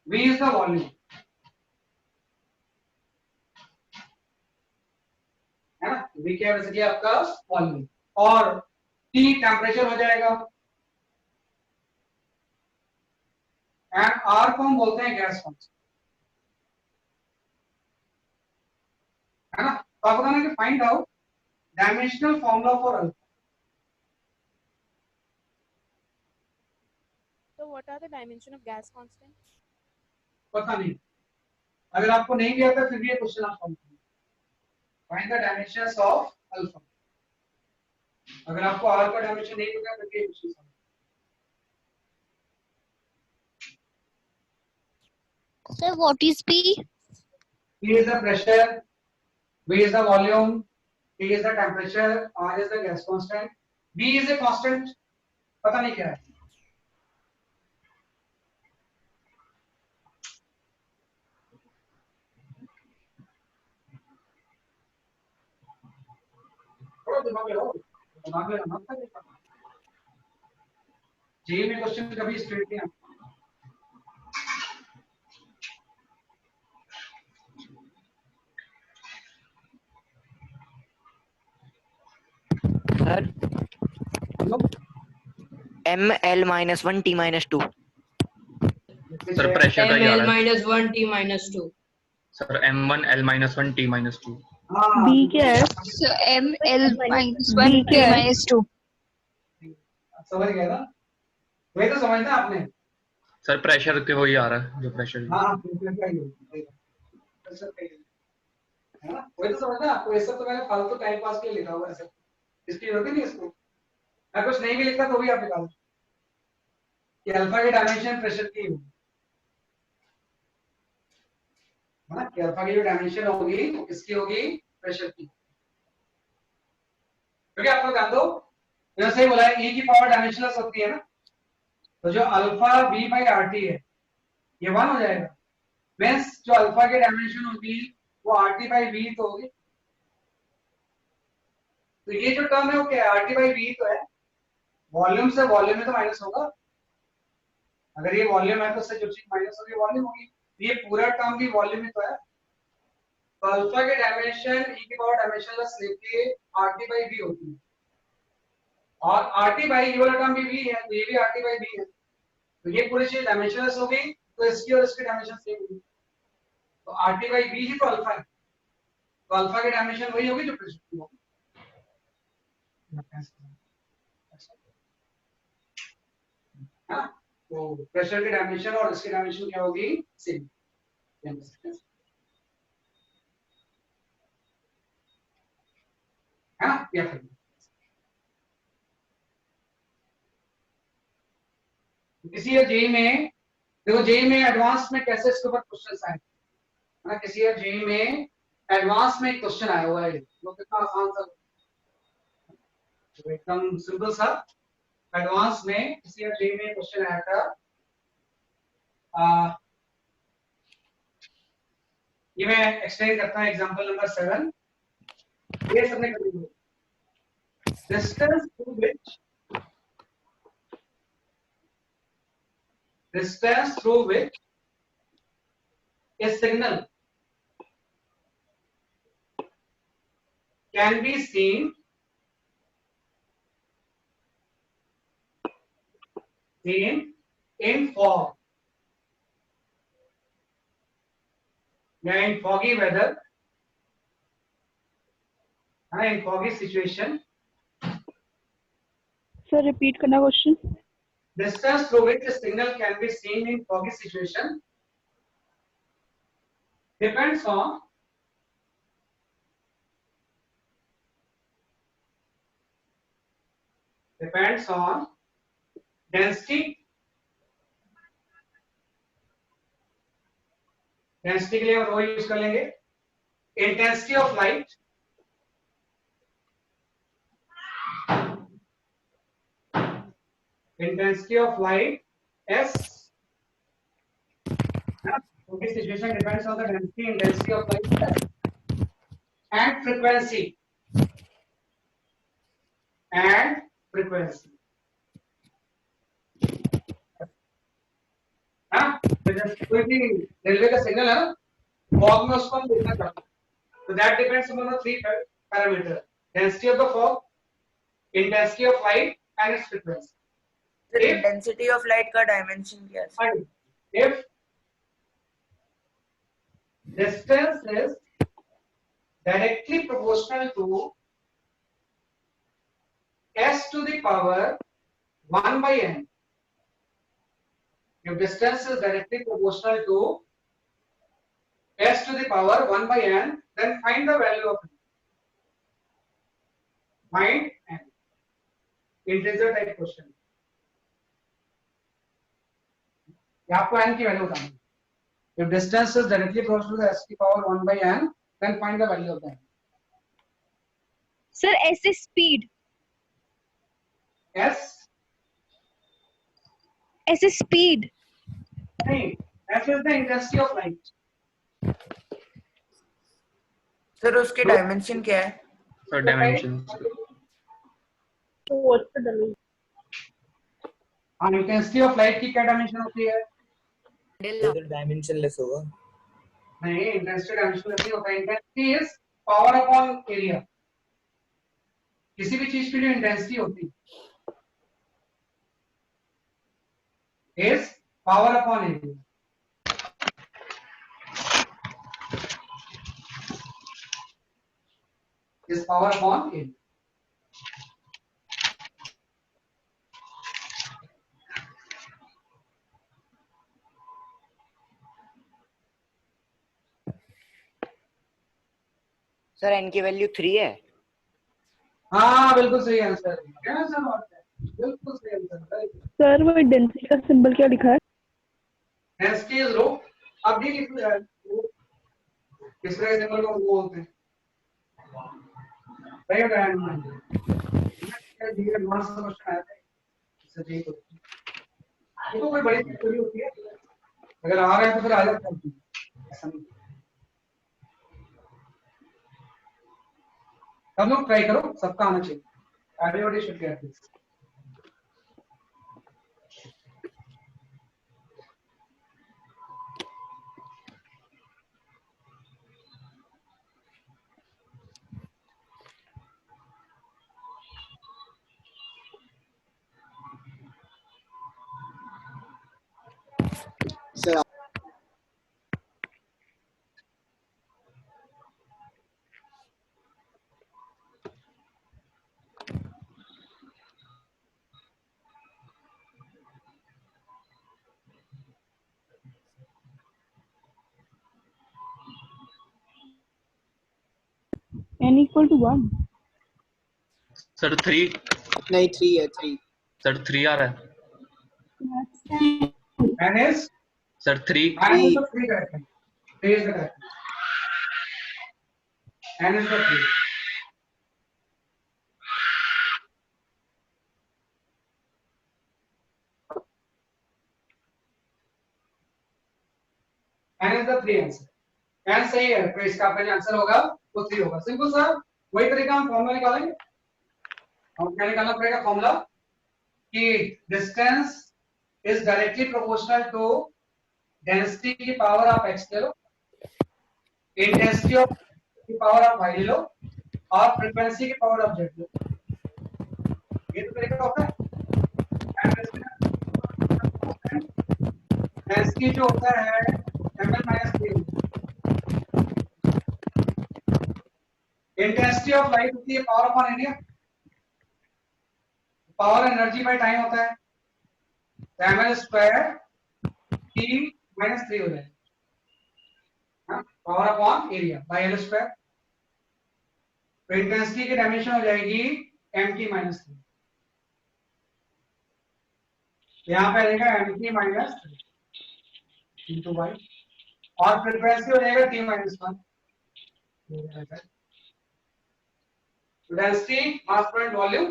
S3: V is the volume, है ना। V क्या है, जैसे आपका volume, और T टेम्परेचर हो जाएगा, एंड R को हम बोलते हैं गैस कांस्टेंट, है ना। तो आप बताना कि find out dimensional formula for alpha.
S10: So what are the dimension of gas constant?
S3: पता नहीं, अगर आपको नहीं दिया था फिर भी ये क्वेश्चन आप सॉल्व करेंगे। Find the dimensions of alpha. अगर आपको आर का डायमेंशन नहीं पता फिर ये question solve.
S11: Sir, what is P?
S3: P is the pressure, V is the volume, T is the temperature, R is the gas constant, B is a constant, पता नहीं क्या है। दिमाग में मत कर, जेई में क्वेश्चन कभी स्ट्रेट नहीं आता।
S15: Sir ML minus 1 T minus 2
S6: sir pressure का ही आ
S5: ML
S6: रहा है
S5: minus 1 T minus 2
S6: sir M1 L minus 1 T minus 2
S1: B क्या है?
S11: So ML minus 1
S1: B
S11: T
S1: क्या है?
S11: minus 2.
S3: समझ गए ना, वही तो समझना आपने।
S6: सर प्रेशर के वही आ रहा है जो प्रेशर
S3: हाँ प्रेशर का ही है ना, वही तो समझना आपको। ये सब तो मैंने फालतू टाइम पास के लिए लिखा हुआ है सर, इसकी जरूरत ही नहीं इसको। मैं कुछ नहीं भी लिखता तो भी आप निकाल कि अल्फा की डायमेंशन प्रेशर की होगी, है ना, कि अल्फा की जो डायमेंशन होगी वो किसकी होगी, प्रेशर की। क्योंकि आपको ध्यान दो, जैसे सही बोला है, ई की पावर डायमेंशनलेस होती है ना, तो जो अल्फा v बाई RT है ये 1 हो जाएगा। मींस जो अल्फा की डायमेंशन होगी वो RT बाई v तो होगी। तो ये जो टर्म है वो क्या है, RT बाई v तो है, वॉल्यूम से वॉल्यूम में तो माइनस होगा। अगर ये वॉल्यूम है तो उससे जो चीज माइनस होगी वॉल्यूम होगी, ये पूरा टर्म भी वॉल्यूम में तो है। तो अल्फा की डायमेंशन e की पावर डायमेंशनलेस लेके RT बाई v होती है, और RT बाई ये वाला टर्म भी v है, तो ये भी RT बाई v है। तो ये पूरी चीज डायमेंशनलेस हो गई, तो इसकी और इसकी डायमेंशन सेम होगी। तो RT बाई v ही तो अल्फा है, तो अल्फा की डायमेंशन वही होगी जो प्रेशर की होगी। हाँ, तो प्रेशर की डायमेंशन और इसकी डायमेंशन क्या होगी, सेम। हाँ, या फिर किसी जेई में देखो, जेई में एडवांस में कैसे इसके ऊपर क्वेश्चन आए ना, किसी जेई में एडवांस में क्वेश्चन आया हुआ है, वो कितना आसान सा, एकदम सिंपल सा। एडवांस में किसी जेई में क्वेश्चन आया था, ये मैं एक्सप्लेन करता हूं। एग्जांपल नंबर 7, ये सबने कर दिया। distance through which a signal can be seen in fog, या in foggy weather, in foggy situation.
S1: Sir, repeat करना question.
S3: Distance through which a signal can be seen in foggy situation depends on density के लिए हम रो use कर लेंगे. Intensity of light, S. Okay, situation depends on the intensity of light and frequency. कोई भी railway का signal है ना, फॉग में उसको हम देखना चाहते हैं. So that depends on the three parameters: density of the fog, intensity of light, and its frequency.
S15: The intensity of light का dimension क्या है?
S3: If distance is directly proportional to s to the power 1 by n. If distance is directly proportional to s to the power 1 by n, then find the value of n. Find n. Integer type question. आपको n की value बतानी है. If distance is directly proportional to s to the power 1 by n, then find the value of n.
S1: Sir, s is speed.
S3: S
S1: is speed.
S3: नहीं, S is the intensity of light.
S15: Sir उसकी dimension क्या है?
S6: Sir dimension
S3: intensity of light की क्या dimension होती है?
S7: Dimensionless होगा.
S3: नहीं, इंटेंसिटी डायमेंशनलेस नहीं होता. Intensity is power upon area. किसी भी चीज की जो इंटेंसिटी होती है is power upon area. Is power upon area.
S15: Sir n की वैल्यू 3 है.
S3: हाँ बिल्कुल सही आंसर है. क्या सर बात है? बिल्कुल सही आंसर.
S16: सर वो डेंसिटी का सिंबल क्या लिखा है?
S3: डेंसिटी इज रो. अब ये लिख लो. किस तरह के सिंबल को वो बोलते हैं? सही होता है ना? ये एडवांस क्वेश्चन आया था. इससे ठीक हो. ये तो कोई बड़ी थ्योरी होती है. अगर आ रहा है तो फिर आ जाता है. ऐसा नहीं. सब लोग ट्राई करो, सबका आना चाहिए. Everybody should get this.
S2: Sir
S16: n equal to 1.
S6: Sir 3.
S2: नहीं 3 है 3.
S6: सर 3 आ रहा है.
S3: n is
S6: sir 3.
S3: n is the 3 correct. 3 is the correct. n is the 3. n is the 3 answer. n सही है तो इसका पहले आंसर होगा वो 3 होगा. Simple sir. वही तरीका हम फॉर्मूला निकालेंगे. हम क्या निकालना पड़ेगा फॉर्मूला कि distance is directly proportional to density की पावर ऑफ x ले लो, इंटेंसिटी ऑफ की पावर ऑफ y ले लो और फ्रीक्वेंसी की पावर ऑफ z ले लो. ये तो तरीका होता है. डेंसिटी जो होता है ml-3. इंटेंसिटी ऑफ लाइट होती है power upon area. Power energy by time होता है. ml² T-3 हो जाएगा. Power upon area bye L². तो इंटेंसिटी की डायमेंशन हो जाएगी mt-3. यहाँ पे रहेगा m3 माइनस इंटू वाई और फ्रीक्वेंसी हो जाएगा t minus 1। Density mass per unit volume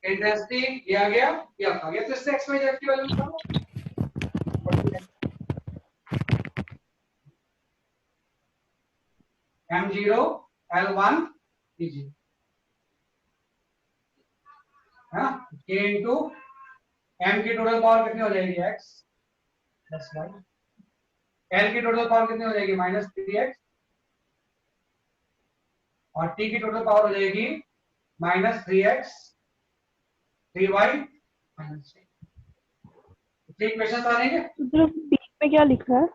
S3: intensity दिया गया या आ गया, तो इससे x y z की वैल्यू निकालो। m0 L1 P0 है ना, k इंटू m की टोटल पावर कितनी हो जाएगी x प्लस y, l की टोटल पावर कितनी हो जाएगी माइनस 3x और t की टोटल पावर हो जाएगी minus 3x 3y minus 3 question आ जाएंगे।
S1: बीच में क्या लिख रहा है?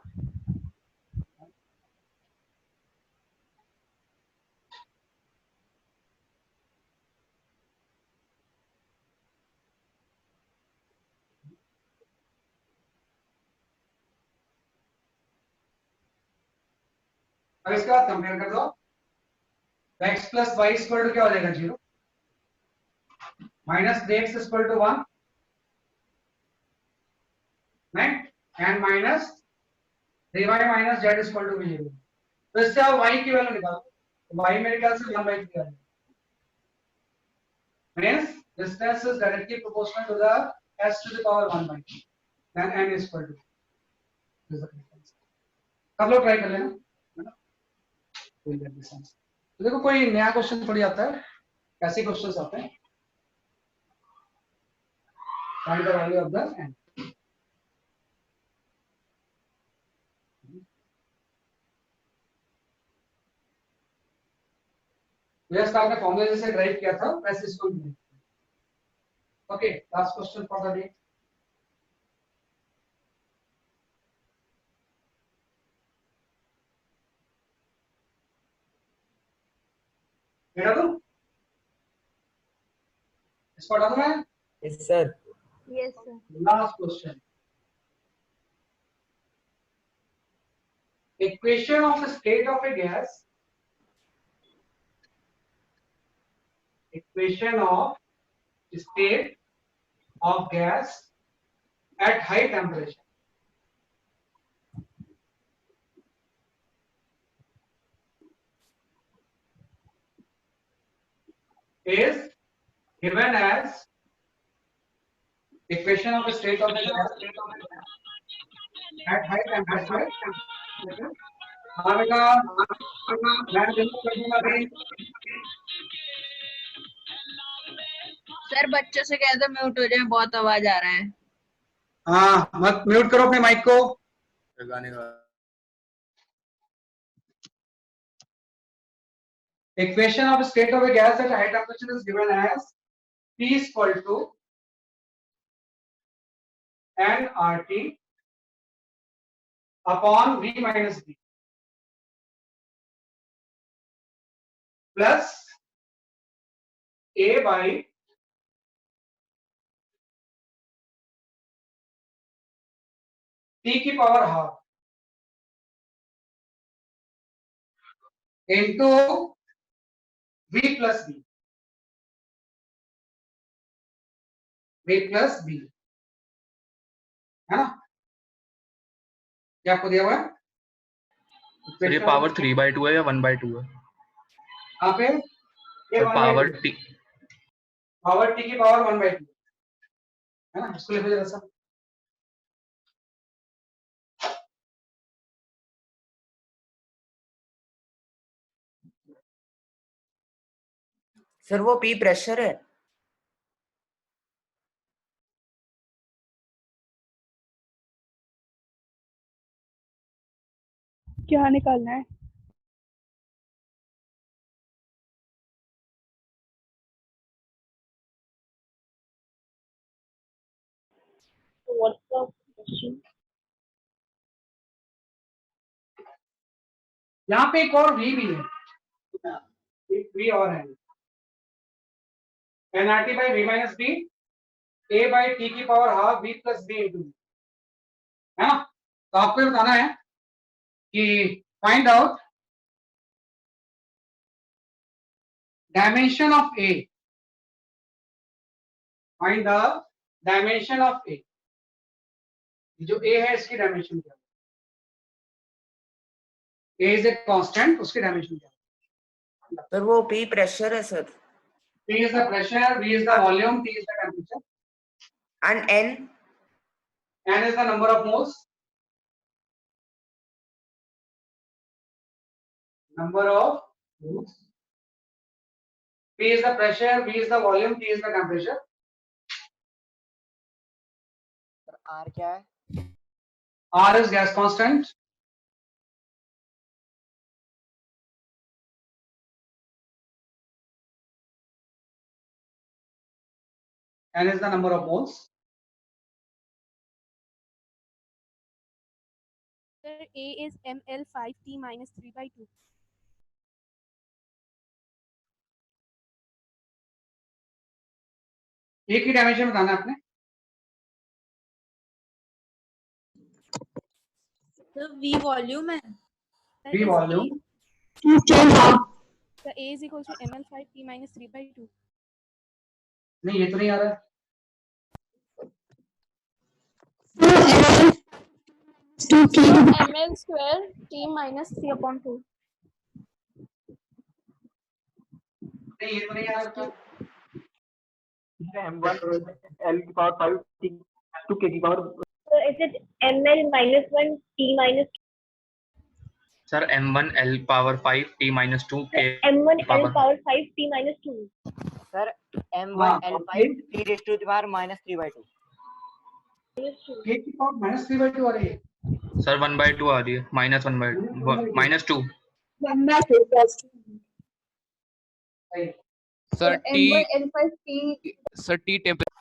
S3: अब इसके बाद कंपेयर कर दो, x plus y equal to क्या हो जाएगा 0 माइनस 3x इक्वल टू 1 नहीं and minus 3y minus z equal to 0। तो इससे आप y की वैल्यू निकालो, तो y मेरे ख्याल से 1/3 है, means distance is directly proportional to the s to the power 1/3 then n is equal to this is the difference। सब लोग ट्राई कर लेना है ना, we'll get this answer। तो देखो कोई नया क्वेश्चन थोड़ी आता है, कैसे क्वेश्चंस आते हैं, find the value of the n। Just आपने फॉर्मूला जैसे ड्राइव किया था वैसे इसको भी। Okay, last question for the day. बेटा तुम इसको पढ़ा दूं मैं?
S15: Yes sir.
S10: Yes sir.
S3: Last question, equation of the state of a gas, equation of state of gas at high temperature is given as equation of the state of the gas at high temperature। हाँ बेटा मैं जरूर कर दूंगा भाई।
S20: Sir बच्चों से कह दो म्यूट हो जाए, बहुत आवाज आ रहा है।
S3: हाँ मत म्यूट करो अपने माइक को।
S2: गाने का
S3: equation of state of a gas at high temperature is given as P is equal to nRT upon V minus B plus A by T की power half into V plus B, V plus B है ना, क्या आपको दिया हुआ है?
S6: Sir ये power 3/2 है या 1/2 है?
S3: यहाँ पे ये
S6: पावर टी
S3: की पावर 1/2 है ना, इसको लिखो जरा सा।
S15: सर वो पी प्रेशर है।
S1: क्या निकालना है? What's the question?
S3: यहाँ पे एक और V भी है, एक V और है, nRT by V minus B, A by T की power half V plus B into है ना। तो आपको ये बताना है कि find out dimension of A, find the dimension of A, जो ए है इसकी डायमेंशन क्या है? ए इज ए कांस्टेंट, उसकी डायमेंशन क्या है?
S15: सर वो P प्रेशर है sir.
S3: P is the pressure, V is the volume, T is the temperature.
S15: And N?
S3: N is the number of moles. Number of moles. P is the pressure, V is the volume, T is the temperature.
S21: R क्या है?
S3: R is gas constant. N is the number of moles.
S10: Sir, A is ml5t minus 3/2.
S3: A की dimension बताना है आपने.
S19: तो V volume है.
S3: V volume.
S10: The A is equals to ml5t minus 3/2.
S3: नहीं, ये तो नहीं आ रहा है.
S10: ml square t minus 3/2.
S3: नहीं, ये तो नहीं आ रहा.
S12: m1 l की पावर 5 t to k की power.
S21: So is it ml minus 1 t minus
S6: sir m1 l power 5 t minus 2 k
S21: m1 l
S6: power
S21: power 5 t minus 2? Sir, m1 l 5 t raised to the power minus 3/2.
S3: K की power minus 3/2 आ रही है.
S6: Sir 1/2 आ रही है, -1/2
S8: sir
S16: So
S8: T
S16: m/l5t.
S8: Sir T temperature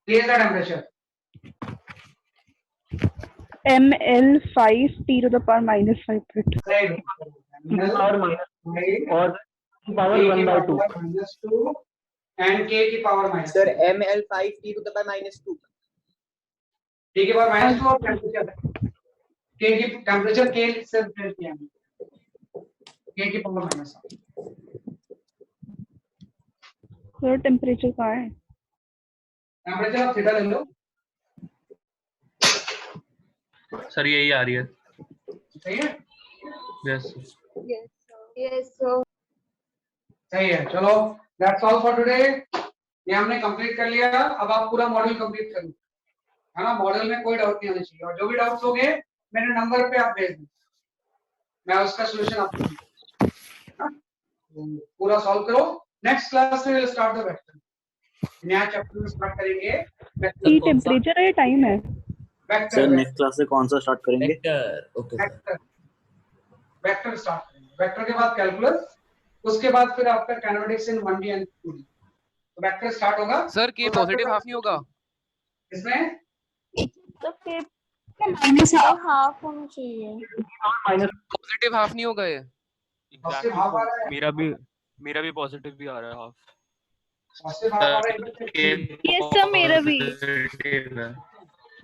S3: T is the temperature.
S1: ml5 t to the power minus 5 bit.
S3: Right.
S12: और minus और power 1/2
S3: minus 2 and K की power minus.
S21: Sir, ml5t to the power minus 2.
S3: T की power minus 2 और temperature. K की temperature K से replace किया हमने. K की पावर माइनस.
S1: सर टेम्परेचर कहाँ है?
S3: टेम्परेचर आप थीटा ले लो.
S6: सर यही आ रही है.
S3: सही है.
S6: यस
S16: Yes, so
S3: सही है. चलो, दैट्स ऑल फॉर टुडे. ये हमने कंप्लीट कर लिया. अब आप पूरा मॉड्यूल कंप्लीट कर लो, है ना. मॉड्यूल में कोई डाउट नहीं होना चाहिए, और जो भी डाउट्स होंगे मेरे नंबर पे आप भेज दें, मैं उसका सॉल्यूशन आपको दूंगा. पूरा सॉल्व करो. नेक्स्ट क्लास में विल स्टार्ट द वेक्टर. नया चैप्टर में स्टार्ट करेंगे.
S1: T टेम्परेचर है, टाइम है.
S2: सर नेक्स्ट क्लास से कौन सा स्टार्ट करेंगे?
S7: Vector. Okay sir.
S3: Vector start करेंगे. वेक्टर के बाद कैलकुलस, उसके बाद फिर आपका kinematics in 1D and 2D. तो वेक्टर स्टार्ट होगा.
S8: सर के पॉजिटिव हाफ नहीं होगा
S3: इसमें?
S10: तो के माइनस हाफ होना चाहिए.
S8: पॉजिटिव हाफ नहीं होगा ये.
S3: पॉजिटिव हाफ आ रहा है.
S18: मेरा भी पॉजिटिव भी आ रहा है हाफ.
S3: पॉजिटिव हाफ आ रहा है.
S1: यस सर, मेरा भी.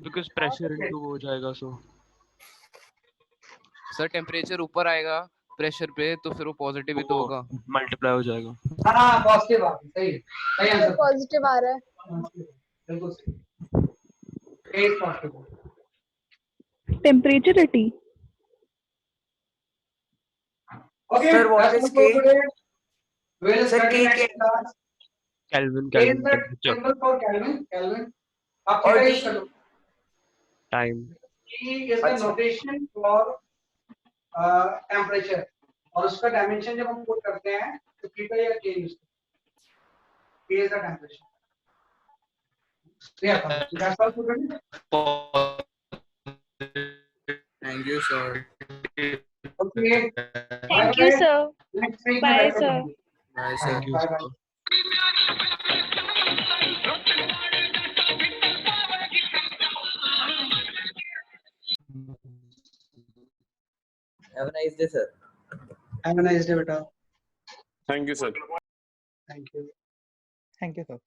S18: बिकॉज़ प्रेशर इनटू हो जाएगा. सो
S8: सर टेम्परेचर ऊपर आएगा प्रेशर पे, तो फिर वो पॉजिटिव ही तो होगा.
S18: मल्टीप्लाई हो जाएगा.
S3: हां, पॉजिटिव आ. सही है. सही आंसर.
S16: पॉजिटिव आ रहा है.
S3: बिल्कुल सही. ए पॉजिटिव.
S1: टेम्परेचर है T.
S3: Okay,
S15: Sir, what
S3: that's
S15: is
S3: all for
S15: K?
S3: today. We'll
S15: Sir,
S3: study
S15: K
S3: next class.
S18: Kelvin
S3: K is the
S18: temperature.
S3: symbol for Kelvin. Kelvin. आप
S15: और
S3: थीटा
S15: D?
S3: यूज कर लो.
S18: Time.
S3: T is the notation for temperature. और उसका dimension जब हम put करते हैं तो थीटा या K यूज करते हैं. K is the temperature. Yeah, that's all for today.
S2: Thank you, sir.
S3: Okay.
S1: Thank you, sir.
S3: Next week.
S1: Bye, sir.
S2: Bye, sir.
S18: Thank you,
S3: Bye,
S18: sir.
S3: bye.
S7: Have a nice day, sir.
S3: Have a nice day, beta.
S9: Thank you, sir.
S3: Thank you.
S21: Thank you, sir.